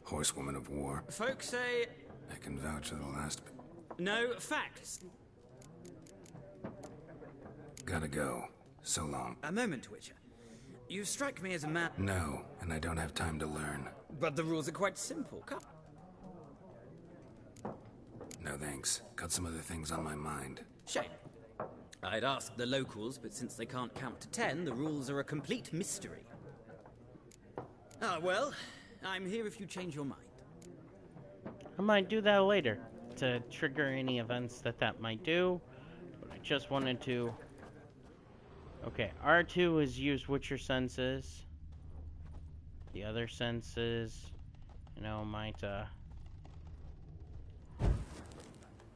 Horsewoman of war. Folks say... I can vouch for the last bit. No, facts. Gotta go. So long. A moment, Witcher. You strike me as a man... No, and I don't have time to learn. But the rules are quite simple. Come. No thanks. Got some other things on my mind. Shame. I'd ask the locals, but since they can't count to 10, the rules are a complete mystery. Ah, well, I'm here if you change your mind. I might do that later to trigger any events that might do. But I just wanted to... Okay, R2 is use Witcher senses. The other senses, you know, might,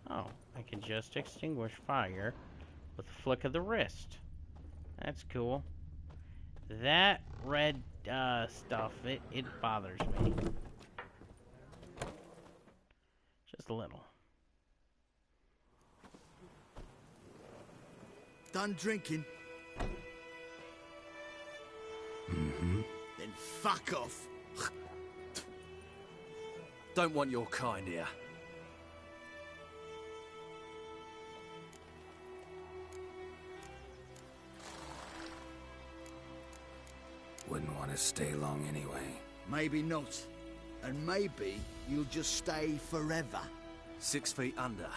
Oh, I can just extinguish fire with a flick of the wrist. That's cool. That red, stuff, it bothers me. Just a little. Done drinking? Mm-hmm. Then fuck off. Don't want your kind here. Wouldn't want to stay long anyway. Maybe not. And maybe you'll just stay forever. 6 feet under.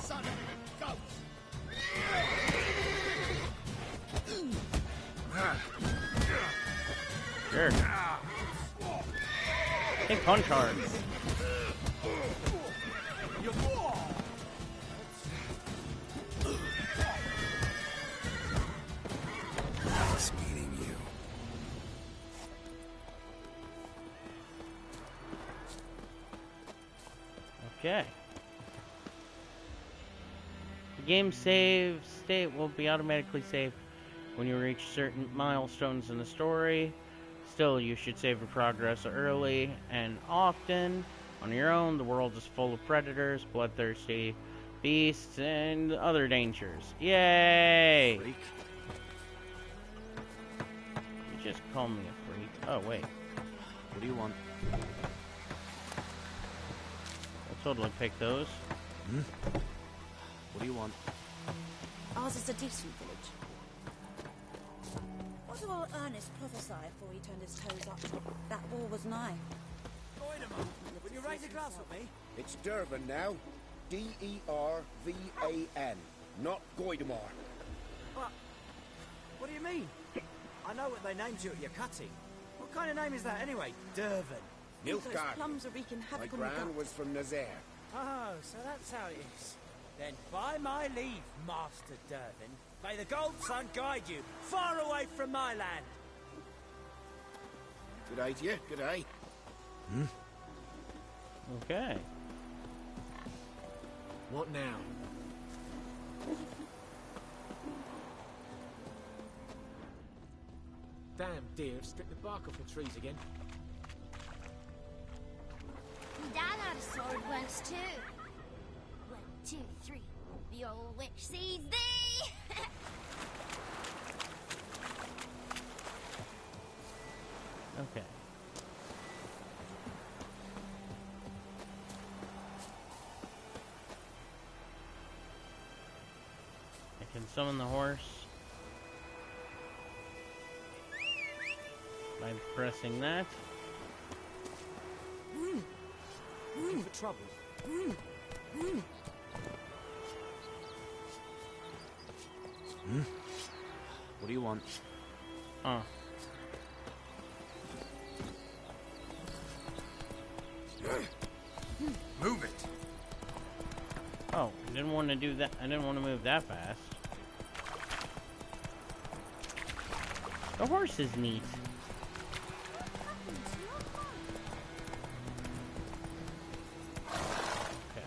Son of a goat! Sure. Take punch hard. Nice meeting you. Okay. The game save state will be automatically saved when you reach certain milestones in the story. Still, you should save your progress early and often. On your own, the world is full of predators, bloodthirsty beasts, and other dangers. Yay! Freak. You just call me a freak. Oh, wait. What do you want? I'll totally pick those. Hmm? What do you want? Ours is a decent village. What did old Ernest prophesy before he turned his toes up? That war was nigh. Will you raise a glass with me? It's Dervan now. D-E-R-V-A-N. Not Goidemar. What do you mean? I know what they named you at your cutting. What kind of name is that anyway? Dervan. Those Nilfgaard. plums are wreaking My havoc on the gran gut. was from Nazaire. Oh, so that's how it is. Then by my leave, Master Dervan, may the Gold Sun guide you far away from my land. Good eye to you, good eye. Hmm? Okay. What now? Damn deer have stripped the bark off the trees again. Dad had a sword once too. 1, 2, 3. The old witch sees thee. Okay. I can summon the horse by pressing that. Looking for trouble. Hmm? What do you want? Huh. Move it. Oh, I didn't want to do that. I didn't want to move that fast. The horse is neat. Okay.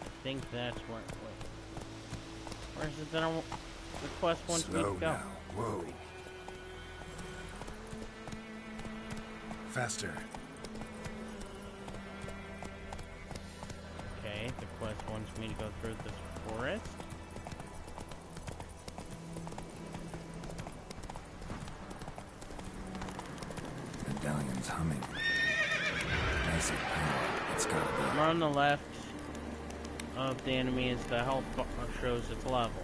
I think that's where. Wait. Where is it that the quest wants me to Slow go? now. Whoa. Faster. Okay, the quest wants me to go through this forest. Medallion's humming. Nice and power. It's gotta be. On the left of the enemy is the health bar shows its level.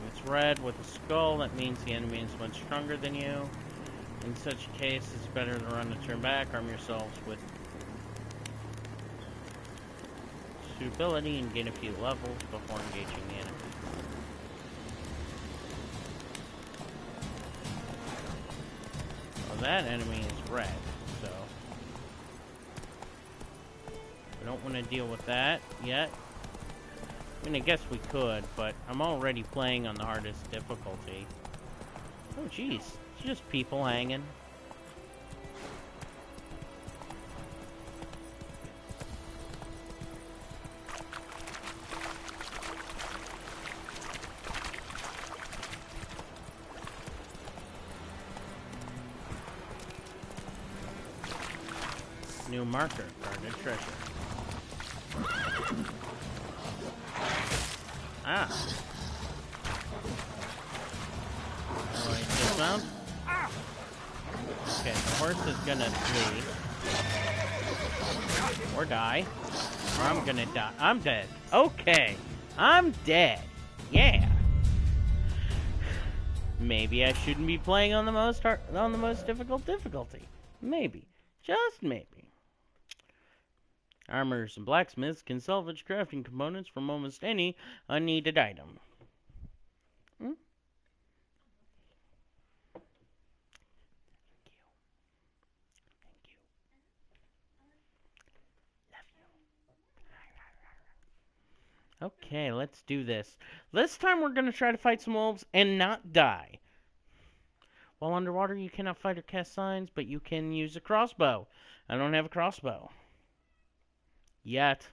If it's red with a skull, that means the enemy is much stronger than you. In such a case, it's better to run a turn back, arm yourselves with suitability, and gain a few levels before engaging the enemy. Oh, that enemy is red, so we don't want to deal with that yet. I mean, I guess we could, but I'm already playing on the hardest difficulty. Oh, jeez. It's just people hanging. New marker, guarded treasure. Ah. Alright, dismount. Okay, the horse is gonna flee. Or die. Or I'm gonna die. I'm dead. Okay. I'm dead. Yeah. Maybe I shouldn't be playing on the most difficult difficulty. Maybe. Just maybe. Armorers and blacksmiths can salvage crafting components from almost any unneeded item. Hmm? Thank you. Love you. Okay, let's do this. This time we're going to try to fight some wolves and not die. While underwater, you cannot fight or cast signs, but you can use a crossbow. I don't have a crossbow. Yet.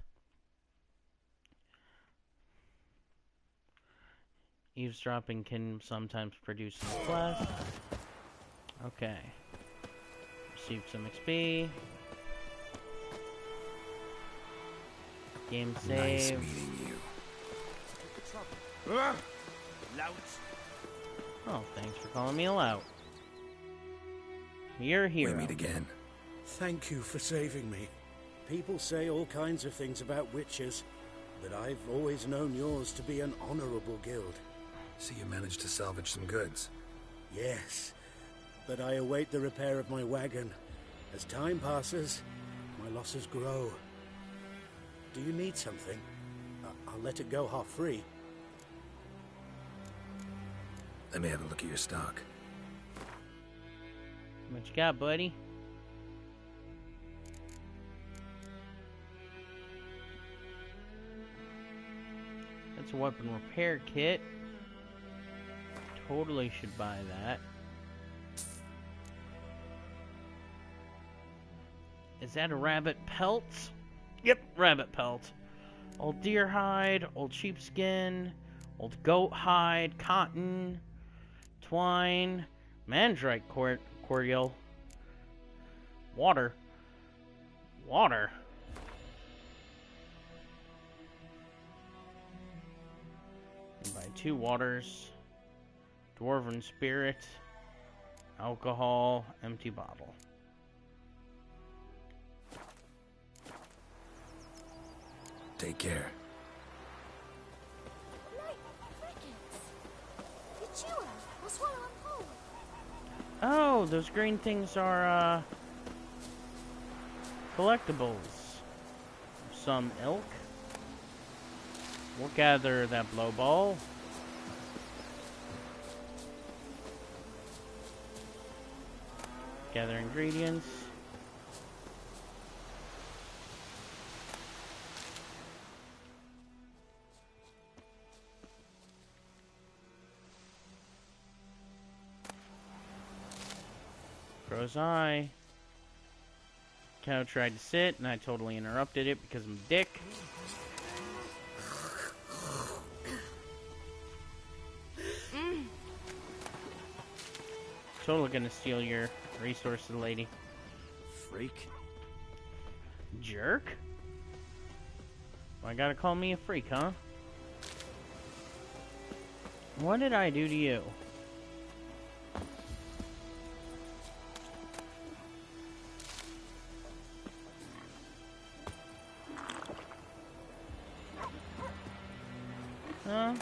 Eavesdropping can sometimes produce some flesh. Okay. Receive some XP. Game save. Nice meeting you. Oh, thanks for calling me a lout. You're a hero. We meet again. Thank you for saving me. People say all kinds of things about witches, but I've always known yours to be an honorable guild. So you managed to salvage some goods? Yes, but I await the repair of my wagon. As time passes, my losses grow. Do you need something? I'll let it go half-free. Let me have a look at your stock. What you got, buddy? That's a weapon repair kit. Totally should buy that. Is that a rabbit pelt? Yep, rabbit pelt. Old deer hide, old sheepskin, old goat hide, cotton, twine, mandrake cordial, water. Water. Buy 2 waters, dwarven spirit, alcohol, empty bottle. Take care. Oh, those green things are collectibles of some ilk. We'll gather that blow ball. Gather ingredients. Crow's eye. Cow tried to sit, and I totally interrupted it because I'm a dick. Totally gonna steal your resources, lady. Freak. Jerk? Why gotta call me a freak, huh? What did I do to you? Huh?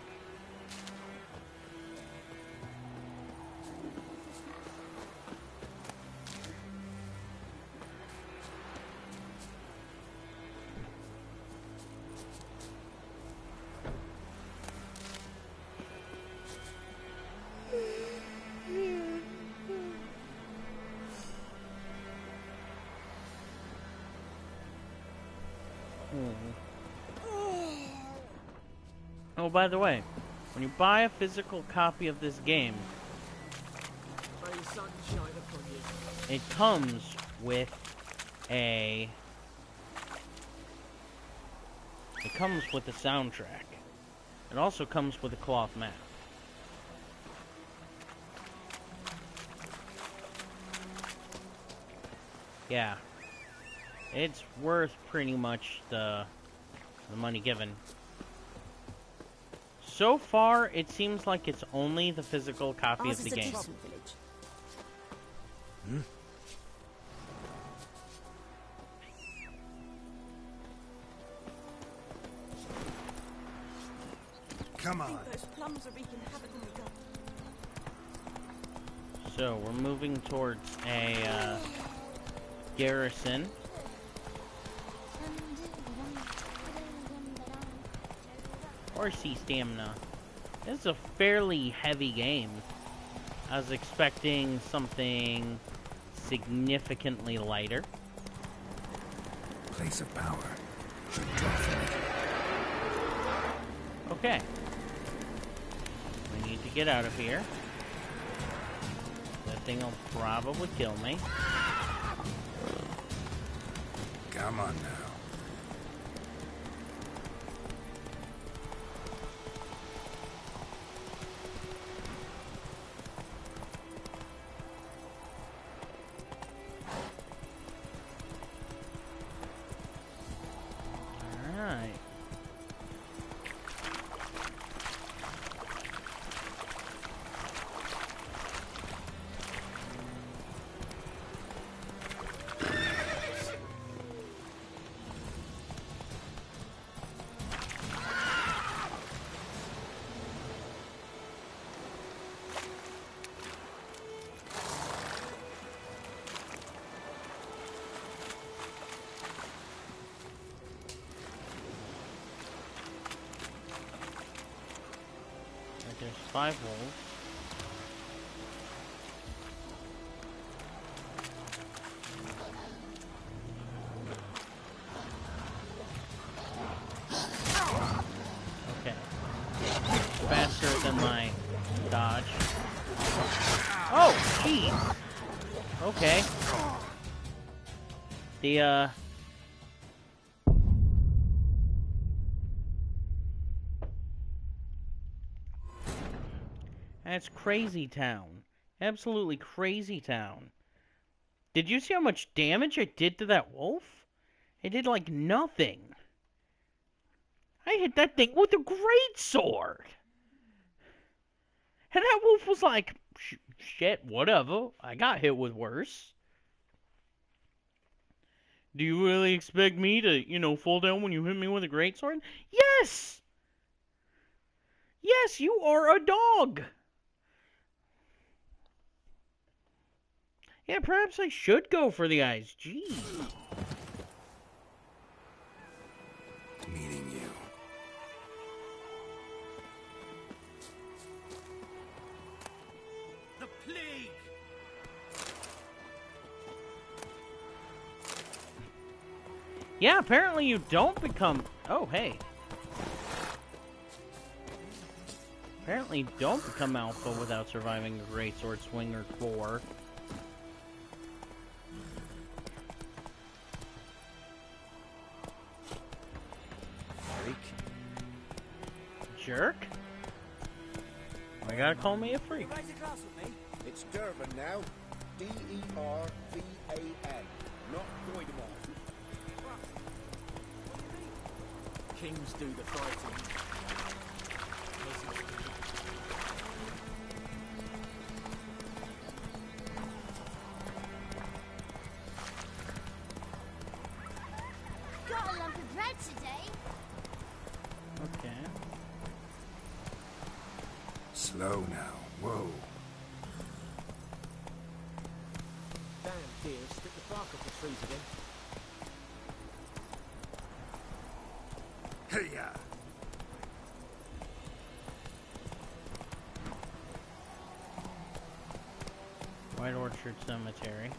Oh, by the way, when you buy a physical copy of this game, May the sun shine upon you. it comes with a soundtrack. It also comes with a cloth map. Yeah. It's worth pretty much the money given. So far, it seems like it's only the physical copy of the game. Come on. Those plums are wreaking havoc when we go. So, we're moving towards a garrison. Or C stamina. This is a fairly heavy game. I was expecting something significantly lighter. Place of power should draw from it. Okay. We need to get out of here. That thing will probably kill me. Come on now. Alright. There's 5 wolves. Okay. Faster than my dodge. Oh, jeez! Okay. That's Crazy Town. Absolutely Crazy Town. Did you see how much damage it did to that wolf? It did like nothing. I hit that thing with a greatsword. And that wolf was like, shit, whatever. I got hit with worse. Do you really expect me to, fall down when you hit me with a greatsword? Yes! Yes, you are a dog! Yeah, perhaps I should go for the eyes. Jeez. Meaning you. The plague! Yeah, apparently you don't become... Oh, hey. Apparently you don't become alpha without surviving a greatsword swing or 4. Jerk? Why you gotta call me a freak? It's Durban now. D-E-R-V-A-N. Not Goidemar. Kings do the fighting. Got a lump of bread today. Okay. Slow now. Whoa. Damn deer, strip the bark off the trees again. Hey-ya! White Orchard Cemetery.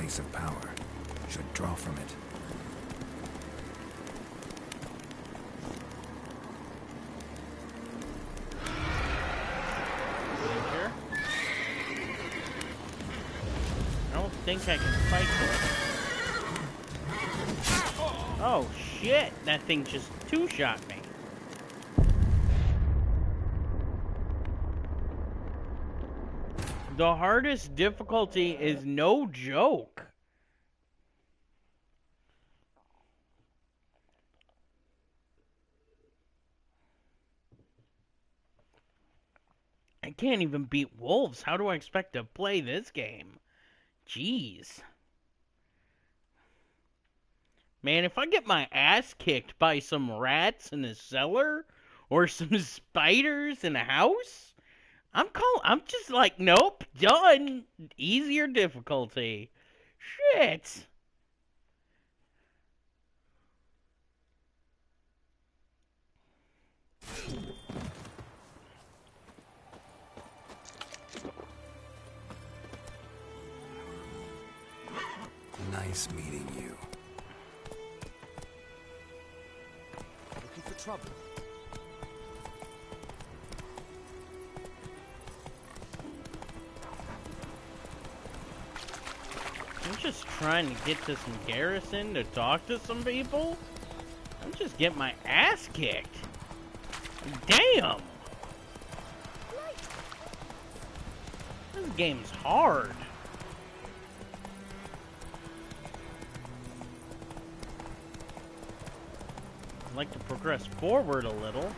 place of power. Should draw from it. I don't think I can fight this. Oh shit! That thing just two-shot me. The hardest difficulty is no joke. I can't even beat wolves. How do I expect to play this game? Jeez. Man, if I get my ass kicked by some rats in a cellar or some spiders in a house, I'm just like, nope, done. Easier difficulty. Shit. Nice meeting you. Looking for trouble? I'm just trying to get to some garrison to talk to some people. I'm just getting my ass kicked. Damn! This game's hard. I'd like to progress forward a little.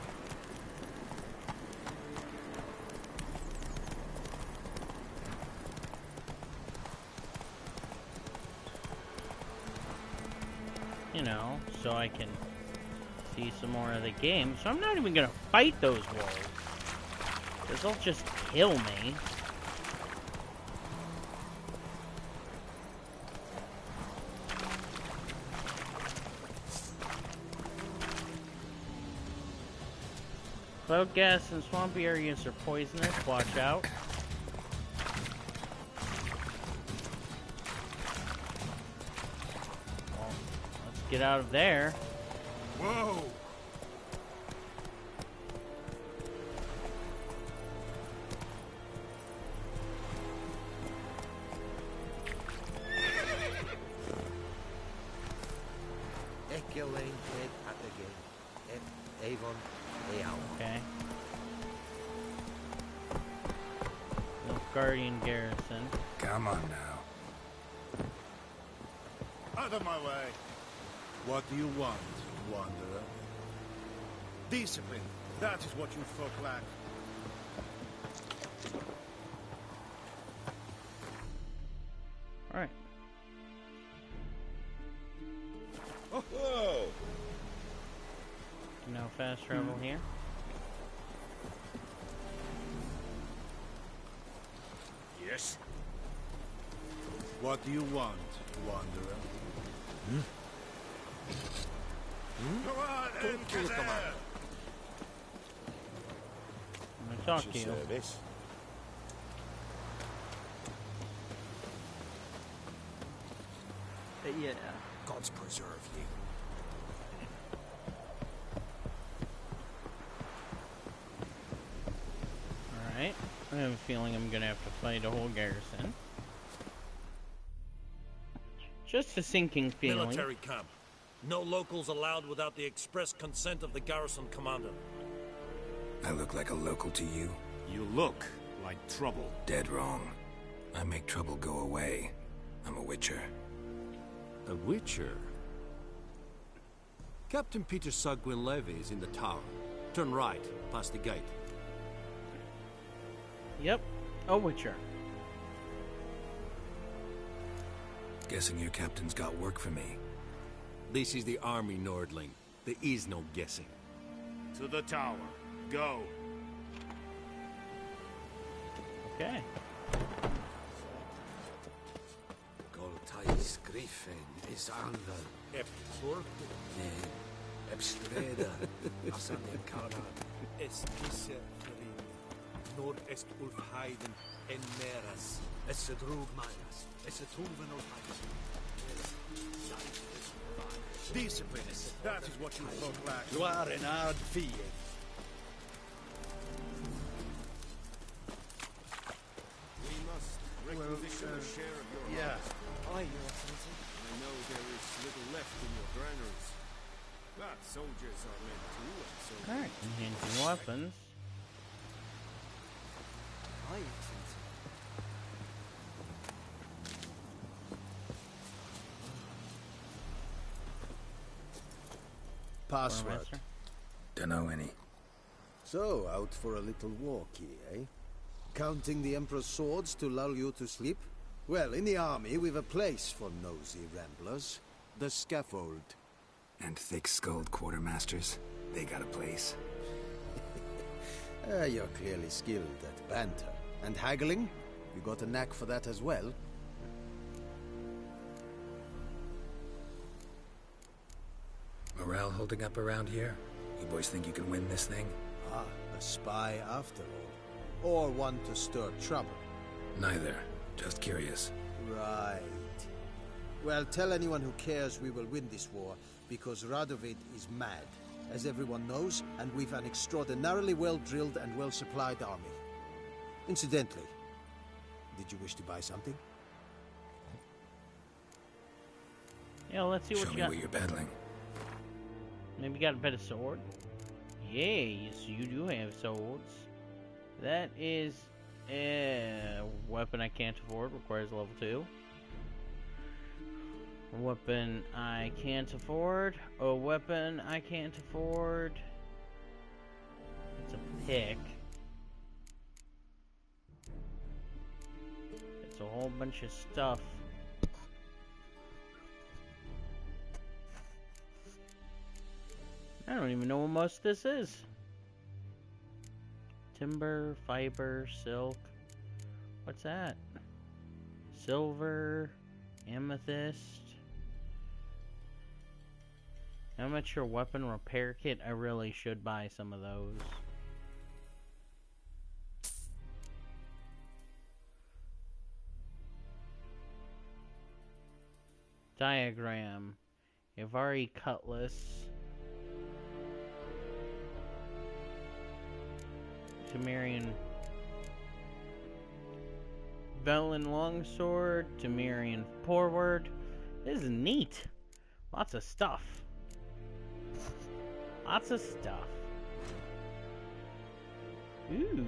You know, so I can see some more of the game. So I'm not even gonna fight those wolves, because they'll just kill me. Cloud gas and swampy areas are poisonous. Watch out. Well, let's get out of there. Whoa! Okay. Nilfgaardian garrison. Come on now. Out of my way. What do you want, wanderer? Discipline. That is what you folk lack. All right. Oh. No fast travel here. Yes. What do you want, wanderer? Come on, enter there. I'm gonna talk to you. Service. Yeah. Gods preserve you. Alright. I have a feeling I'm gonna have to fight a whole garrison. Just a sinking feeling. Military camp. No locals allowed without the express consent of the garrison commander. I look like a local to you? You look like trouble. Dead wrong. I make trouble go away. I'm a witcher. A witcher? Captain Peter Sagwin Levy is in the tower. Turn right, past the gate. Yep, a witcher. Guessing your captain's got work for me. This is the army, Nordling. There is no guessing. To the tower. Go. Okay. Goltais Griffin is Angel. Ep Sur. Ep Streda. Asan Karad. Esquisse. Nord est Ulfheiden en Meras. Es drug Majas. Es Tulven Ulfheiden. Discipline. That is what you folk lack. You are an hard fiend. We must requisition a share of your harvest. Aye, Your Excellency. I know there is little left in your granaries. But soldiers are men too, and so... Alright, enhancing weapons. Aye, Your Excellency. Password. Dunno any. So, out for a little walkie, eh? Counting the Emperor's swords to lull you to sleep? Well, in the army, we've a place for nosy ramblers. The scaffold. And thick-skulled quartermasters. They got a place. You're clearly skilled at banter. And haggling? You got a knack for that as well? Morale holding up around here? You boys think you can win this thing? Ah, a spy after all. Or one to stir trouble. Neither. Just curious. Right. Well, tell anyone who cares we will win this war, because Radovid is mad, as everyone knows, and we've an extraordinarily well-drilled and well-supplied army. Incidentally, did you wish to buy something? Yeah, let's see what Show you me got. what you're battling. Maybe you got a better sword? Yes, you do have swords. That is a weapon I can't afford, requires level 2. A weapon I can't afford. A weapon I can't afford. It's a pick. It's a whole bunch of stuff. I don't even know what most of this is. Timber, fiber, silk. What's that? Silver, amethyst. Amateur weapon repair kit. I really should buy some of those. Diagram. Yavari cutlass. Temerian Velen longsword, Temerian forward. This is neat. Lots of stuff. Lots of stuff. Ooh.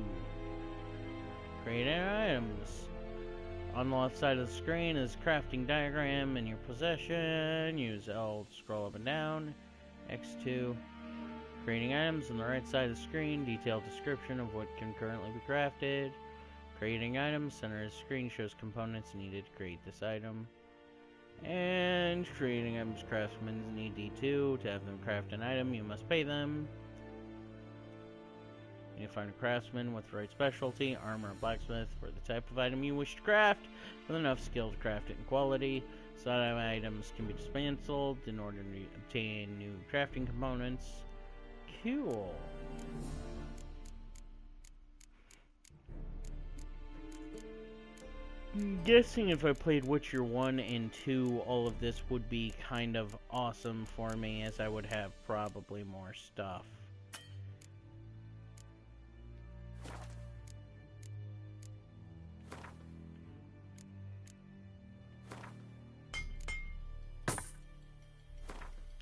Create items. On the left side of the screen is crafting diagram in your possession. Use L to scroll up and down. X2. Creating items on the right side of the screen, detailed description of what can currently be crafted. Creating items, center of the screen shows components needed to create this item. And creating items, craftsmen need D2. To have them craft an item, you must pay them. You need to find a craftsman with the right specialty, armor, and blacksmith for the type of item you wish to craft, with enough skill to craft it in quality. Side items can be dismantled in order to obtain new crafting components. Cool. I'm guessing if I played Witcher 1 and 2, all of this would be kind of awesome for me, as I would have probably more stuff.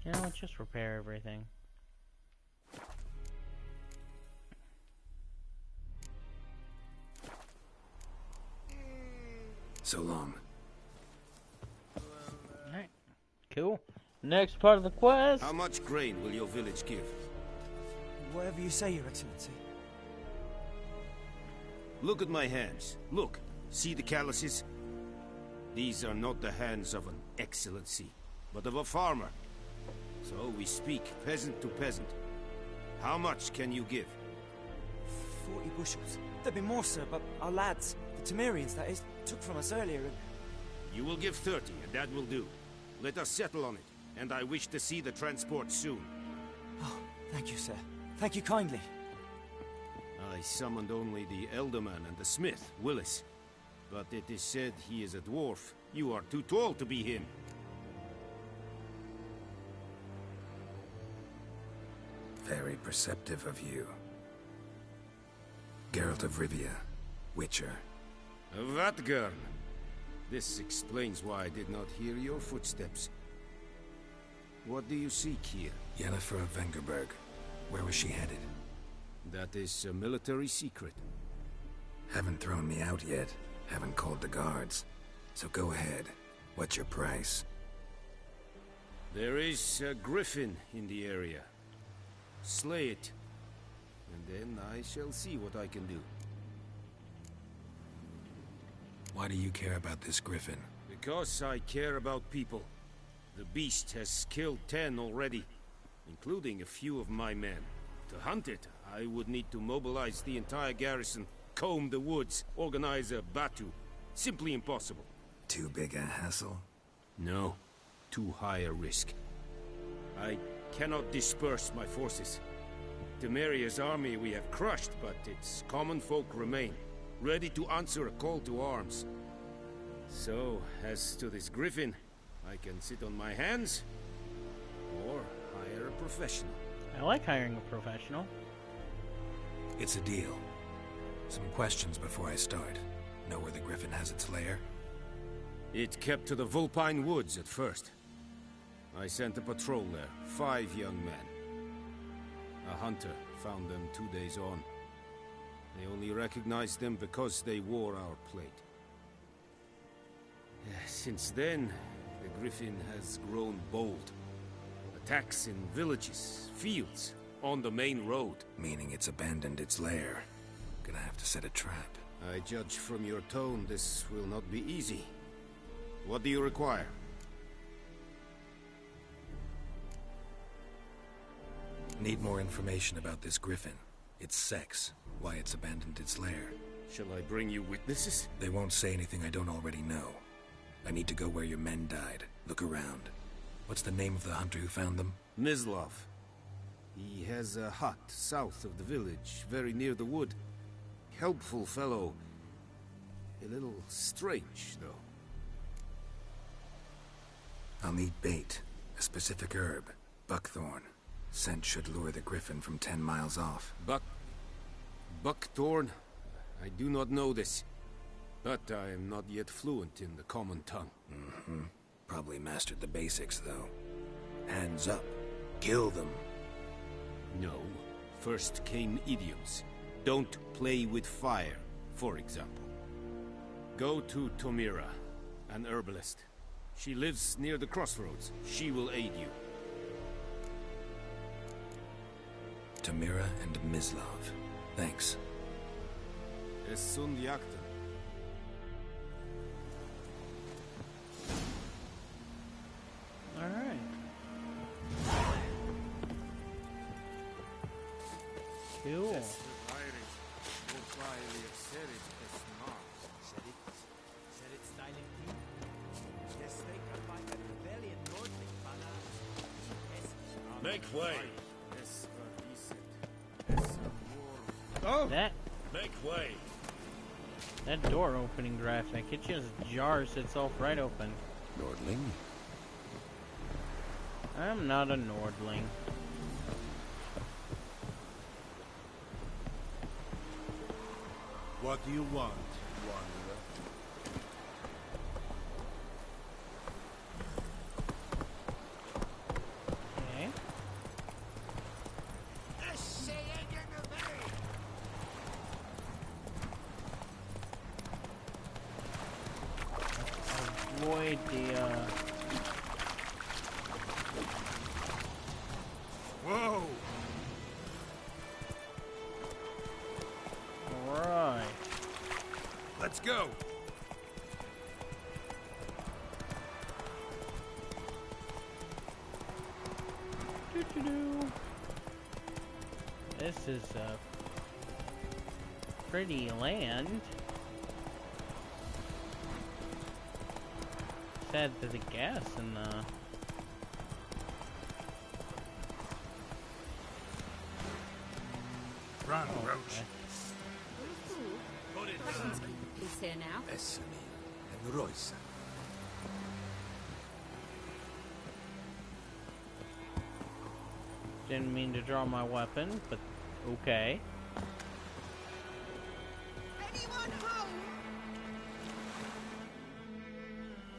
You know, let's just repair everything. So long. Alright, cool. Next part of the quest. How much grain will your village give? Whatever you say, Your Excellency. Look at my hands. Look. See the calluses? These are not the hands of an excellency, but of a farmer. So we speak peasant to peasant. How much can you give? 40 bushels. There'd be more, sir, but our lads, the Temerians, that is, took from us earlier and... You will give 30, and that will do. Let us settle on it, and I wish to see the transport soon. Oh, thank you, sir. Thank you kindly. I summoned only the Elderman and the smith, Willis. But it is said he is a dwarf. You are too tall to be him. Very perceptive of you. Geralt of Rivia, Witcher. Vatt'ghern! This explains why I did not hear your footsteps. What do you seek here? Yennefer of Vengerberg. Where was she headed? That is a military secret. Haven't thrown me out yet. Haven't called the guards. So go ahead. What's your price? There is a griffin in the area. Slay it. And then I shall see what I can do. Why do you care about this griffin? Because I care about people. The beast has killed 10 already, including a few of my men. To hunt it, I would need to mobilize the entire garrison, comb the woods, organize a battue. Simply impossible. Too big a hassle? No. Too high a risk. I cannot disperse my forces. Temeria's army we have crushed, but its common folk remain, ready to answer a call to arms. So, as to this griffin, I can sit on my hands, or hire a professional. I like hiring a professional. It's a deal. Some questions before I start. Know where the griffin has its lair? It kept to the Vulpine Woods at first. I sent a patrol there, 5 young men. A hunter found them 2 days on. They only recognized them because they wore our plate. Since then, the griffin has grown bold. Attacks in villages, fields, on the main road. Meaning it's abandoned its lair. Gonna have to set a trap. I judge from your tone this will not be easy. What do you require? Need more information about this griffin. Its sex, why it's abandoned its lair. Shall I bring you witnesses? They won't say anything I don't already know. I need to go where your men died. Look around. What's the name of the hunter who found them? Mislav. He has a hut south of the village, very near the wood. Helpful fellow. A little strange, though. I'll need bait. A specific herb. Buckthorn. Scent should lure the griffin from 10 miles off. Buckthorn? I do not know this. But I am not yet fluent in the common tongue. Mm-hmm. Probably mastered the basics, though. Hands up. Kill them. No. First came idioms. Don't play with fire, for example. Go to Tomira, an herbalist. She lives near the crossroads. She will aid you. Tomira and Mislav. Thanks. Esund Yakten. Alright. Cool. Make way. Oh! That Make way. That door opening graphic, it just jars itself right open. Nordling? I'm not a Nordling. What do you want, Wanderer? Okay. Avoid the, Whoa! Alright. Let's go! Doo-doo-doo. This is a pretty land. Sad that the gas in the Run, Oh, Roach. okay. He's here now. Vesemir and Roysa. Didn't mean to draw my weapon, but okay. Anyone home?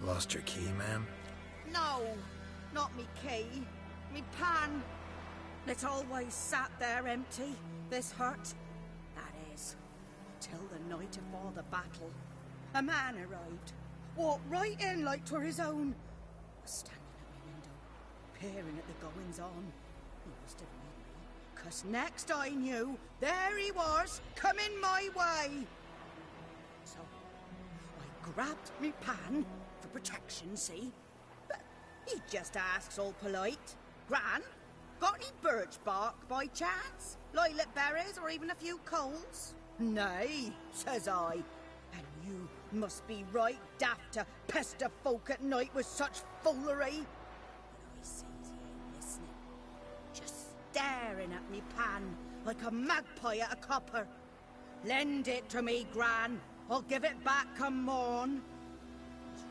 Lost your key, ma'am? No, not me key. Me pan. It's always sat there empty, this hut. That is, till the night afore the battle. A man arrived, walked right in like 'twere his own. Was standing at my window, peering at the goings-on. He must have read me, 'cause next I knew, there he was, coming my way. So, I grabbed me pan, for protection, see? But he just asks all polite, Gran, got any birch bark by chance? Lilac berries or even a few coals? Nay, says I. And you must be right daft to pester folk at night with such foolery. But I sees he ain't listening. Just staring at me pan like a magpie at a copper. Lend it to me, Gran. I'll give it back come morn. He's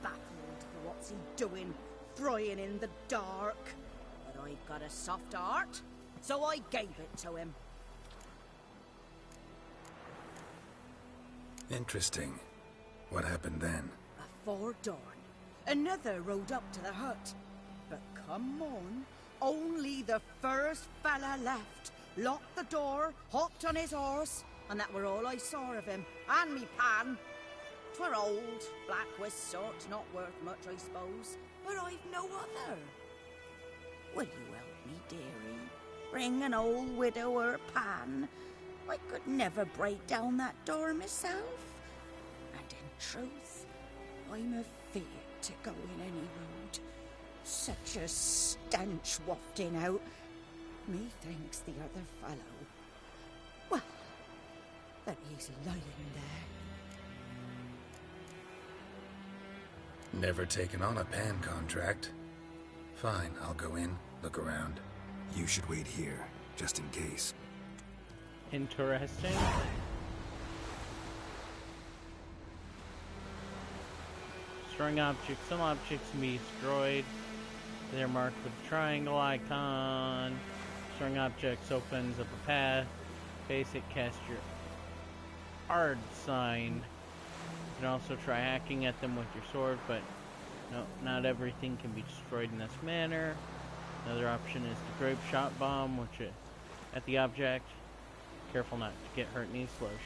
baffled for what's he doing, frying in the dark. But I've got a soft heart, so I gave it to him. Interesting. What happened then? Afore dawn, another rode up to the hut. But come on, only the first fella left. Locked the door, hopped on his horse, and that were all I saw of him, and me pan. 'Twere old, black-wist sort, not worth much, I suppose, but I've no other. Will you help me, dearie? Bring an old widower pan. I could never break down that door myself. And in truth, I'm afeard to go in any road. Such a stench wafting out. Methinks the other fellow, well, that he's lying there. Never taken on a pan contract. Fine, I'll go in, look around. You should wait here, just in case. Interesting. Destroying objects. Some objects can be destroyed. They're marked with a triangle icon. Destroying objects opens up a path. Basic, cast your hard sign. You can also try hacking at them with your sword, but no, not everything can be destroyed in this manner. Another option is the grape shot bomb, which at the object. Careful not to get hurt in the explosion.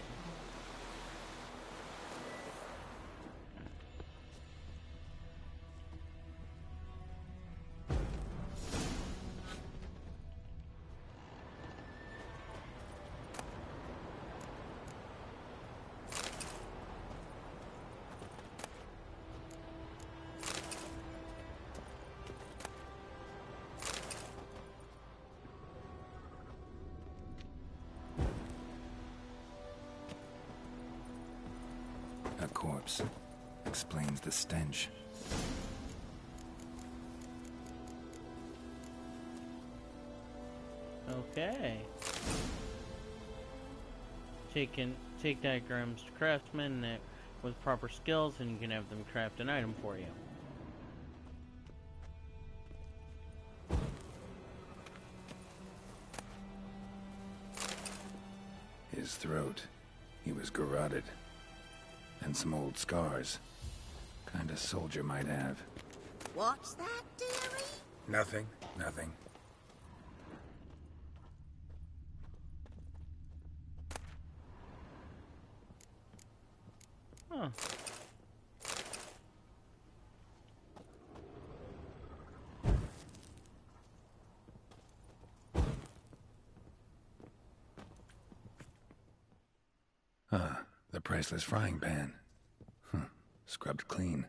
A corpse. Explains the stench. Okay. Take diagrams to craftsmen with proper skills, and you can have them craft an item for you. His throat. He was garroted. And some old scars. Kind of soldier might have. What's that, dearie? Nothing. Nothing. Huh. The priceless frying pan. Scrubbed clean.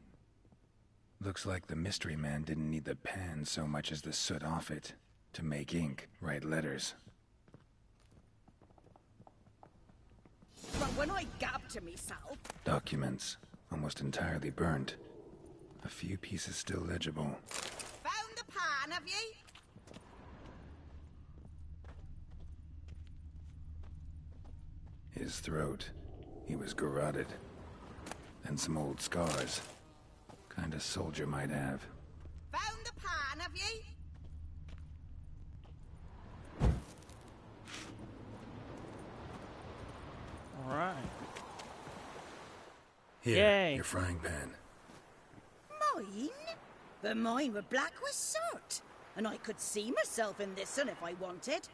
Looks like the mystery man didn't need the pan so much as the soot off it to make ink, write letters. But when I gab to myself... Documents, almost entirely burnt. A few pieces still legible. Found the pan, have ye? His throat. He was garroted. And some old scars. Kind of soldier might have. Found the pan, have ye? Alright. Here, Yay. your frying pan. Mine? But mine were black with soot. And I could see myself in this one if I wanted.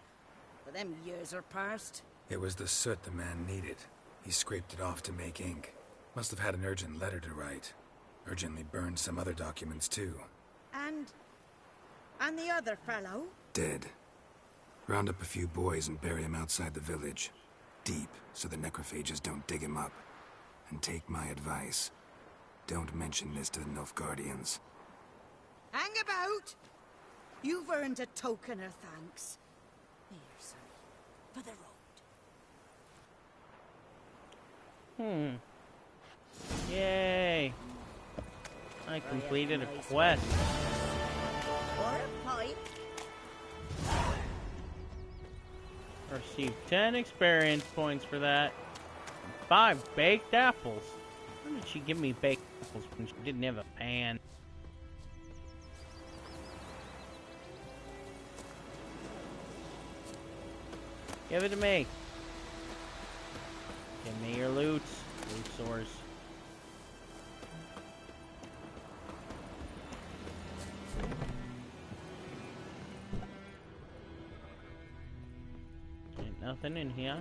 But them years are past. It was the soot the man needed. He scraped it off to make ink. Must have had an urgent letter to write. Urgently burned some other documents too. And the other fellow? Dead. Round up a few boys and bury him outside the village. Deep, so the necrophages don't dig him up. And take my advice. Don't mention this to the Nilfgaardians. Hang about! You've earned a token of thanks. Here, son, for the road. Yay! I completed a quest. Or a pipe. Received 10 experience points for that. 5 baked apples. Why did she give me baked apples when she didn't have a pan? Give it to me. Give me your loot. Loot source. Ain't nothing in here.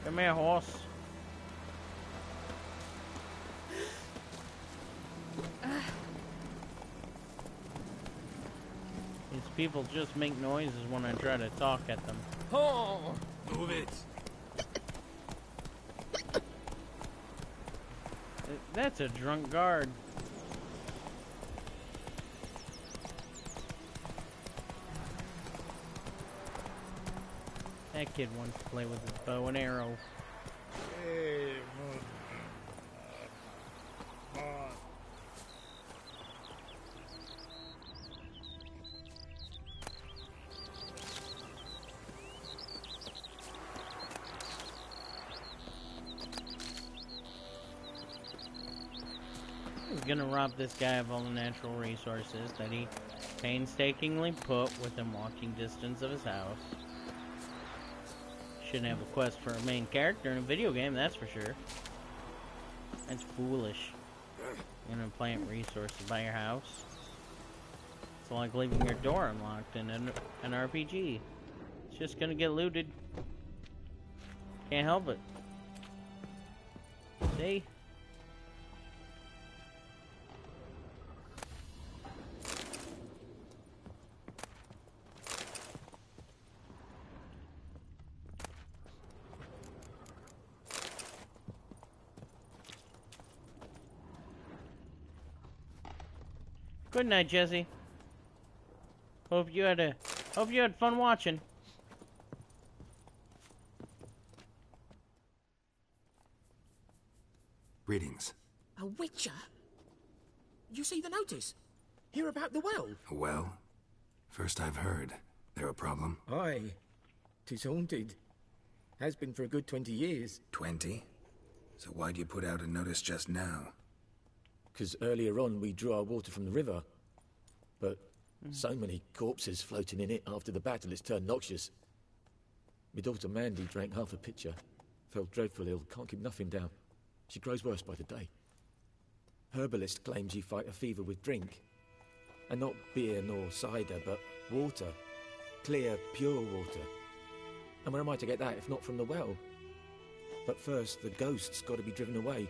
Come here, horse. These people just make noises when I try to talk at them. Oh! Move it. That's a drunk guard. That kid wants to play with his bow and arrow. He's gonna rob this guy of all the natural resources that he painstakingly put within walking distance of his house. Shouldn't have a quest for a main character in a video game, that's for sure. That's foolish. You're gonna plant resources by your house. It's like leaving your door unlocked in an RPG. It's just gonna get looted. Can't help it. See? Good night, Jesse. Hope you had fun watching. Greetings. A witcher? You see the notice? Hear about the well? A well? First I've heard. There a problem? Aye. 'Tis haunted. Has been for a good 20 years. 20? So why'd you put out a notice just now? 'Cause earlier on we drew our water from the river. But so many corpses floating in it after the battle it's turned noxious. My daughter Mandy drank half a pitcher. Fell dreadful ill, can't keep nothing down. She grows worse by the day. Herbalist claims you fight a fever with drink. And not beer nor cider, but water. Clear, pure water. And where am I to get that if not from the well? But first, the ghost's got to be driven away.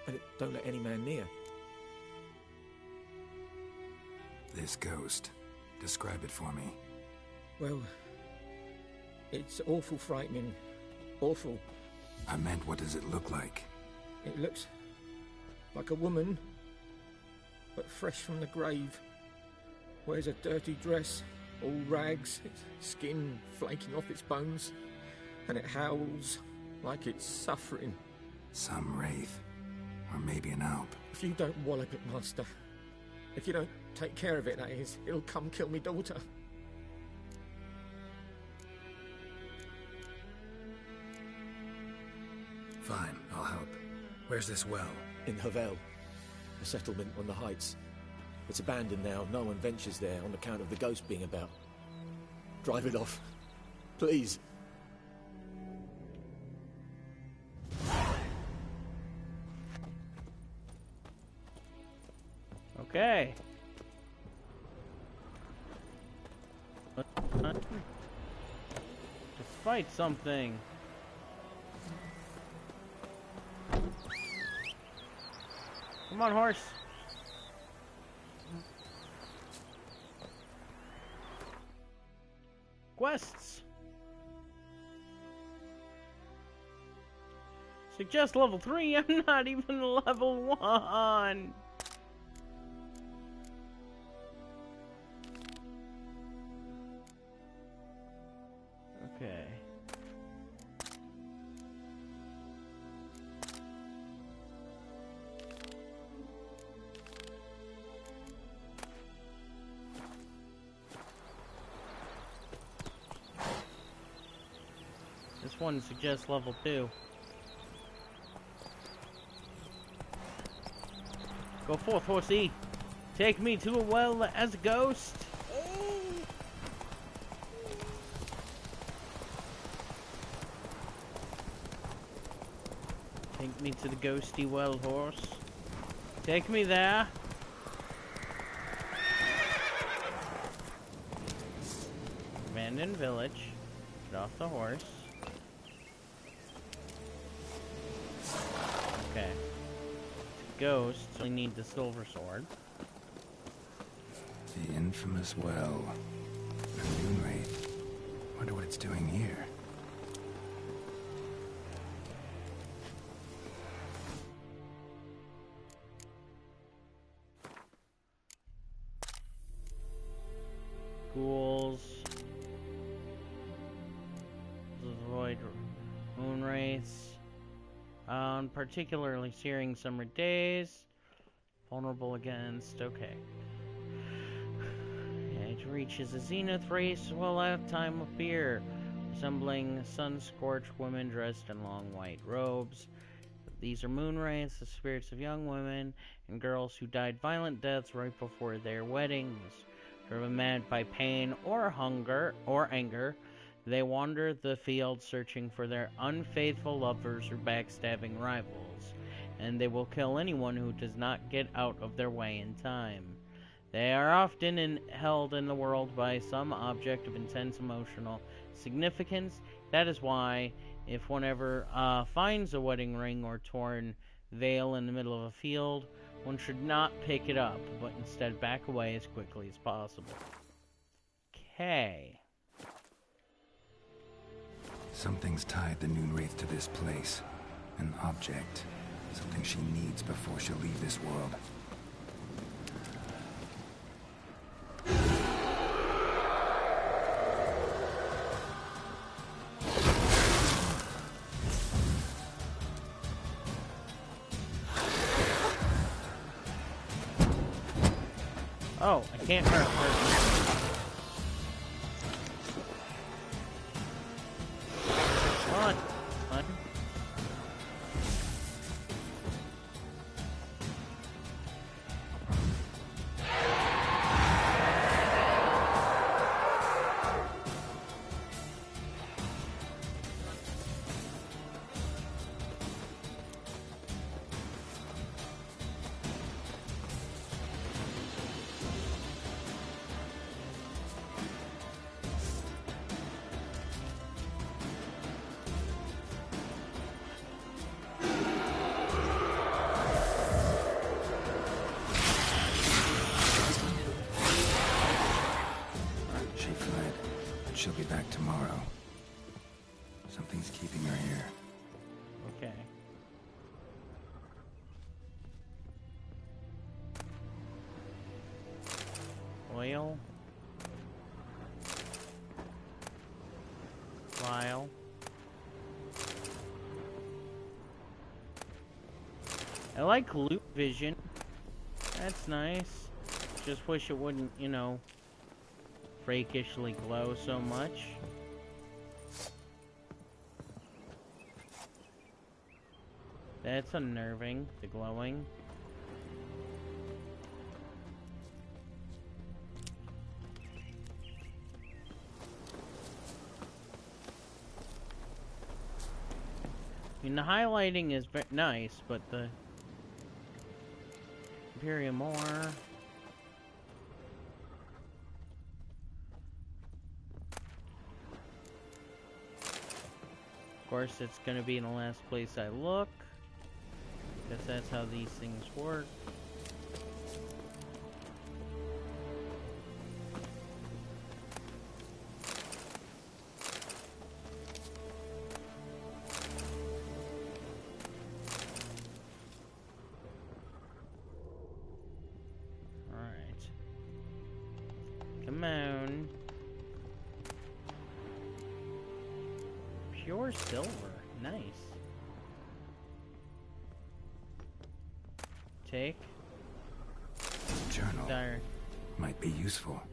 And it don't let any man near. This ghost. Describe it for me. Well, it's awful frightening. Awful. I meant, what does it look like? It looks like a woman, but fresh from the grave. Wears a dirty dress, all rags, its skin flaking off its bones. and it howls like it's suffering. Some wraith. Or maybe an alp. If you don't wallop it, Master, if you don't take care of it, that is, it'll come kill me daughter. Fine, I'll help. Where's this well? In Havel, a settlement on the heights. It's abandoned now. No one ventures there on account of the ghost being about. Drive it off, please. Okay. To fight something. Come on, horse. Quests. Suggest level 3. I'm not even level 1. Okay. This one suggests level 2. Go forth, horsey. Take me to a well as a ghost. Take me to the ghosty well, horse. Take me there. Abandoned village. Get off the horse. Okay. Ghosts only need the silver sword. The infamous well. A Moonwraith. Wonder what it's doing here. Ghouls. Avoid Moonwraiths. Particularly searing summer days. Vulnerable against. Okay. It reaches a zenith race while at time of fear, resembling sun-scorched women dressed in long white robes. These are Moonwraiths, the spirits of young women and girls who died violent deaths right before their weddings. Driven mad by pain or hunger or anger, they wander the field searching for their unfaithful lovers or backstabbing rivals, and they will kill anyone who does not get out of their way in time. They are often held in the world by some object of intense emotional significance. That is why, if one ever finds a wedding ring or torn veil in the middle of a field, one should not pick it up, but instead back away as quickly as possible. Okay. Something's tied the Moonwraith to this place. An object. Something she needs before she'll leave this world. Oh, I can't hurt her. Come on. Come on. She fled, but she'll be back tomorrow. Something's keeping her here. Okay. Oil. Vial. like loot vision. That's nice. Just wish it wouldn't, you know, freakishly glow so much. That's unnerving, the glowing. I mean, the highlighting is very nice, but the Imperium ore. Of course, it's going to be in the last place I look. Guess that's how these things work. Alright. Come on. Pure silver. Nice. Take. Journal. Dire. Might be useful.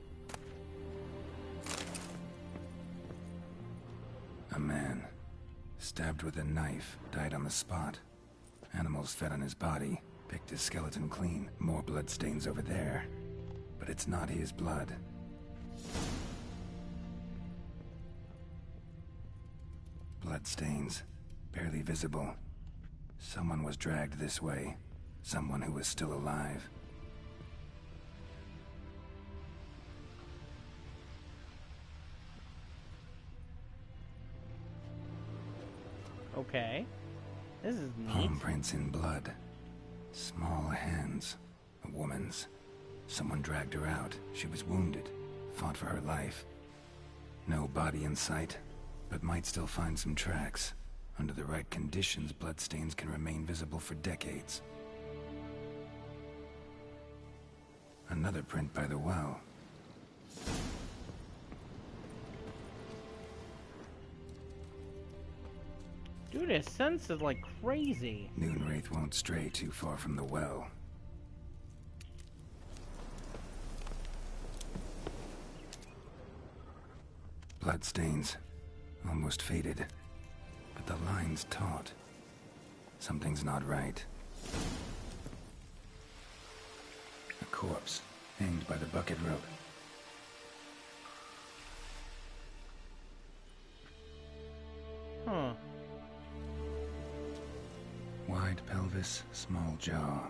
A man, stabbed with a knife, died on the spot. Animals fed on his body, picked his skeleton clean. More bloodstains over there. But it's not his blood. Bloodstains, barely visible. Someone was dragged this way. Someone who was still alive. Okay. This is neat. Palm prints in blood. Small hands. A woman's. Someone dragged her out. She was wounded. Fought for her life. No body in sight, but might still find some tracks. Under the right conditions, bloodstains can remain visible for decades. Another print by the well. Dude, it senses like crazy. Noonwraith won't stray too far from the well. Bloodstains. Almost faded. But the line's taut. Something's not right. A corpse, hanged by the bucket rope. Huh. Wide pelvis, small jaw.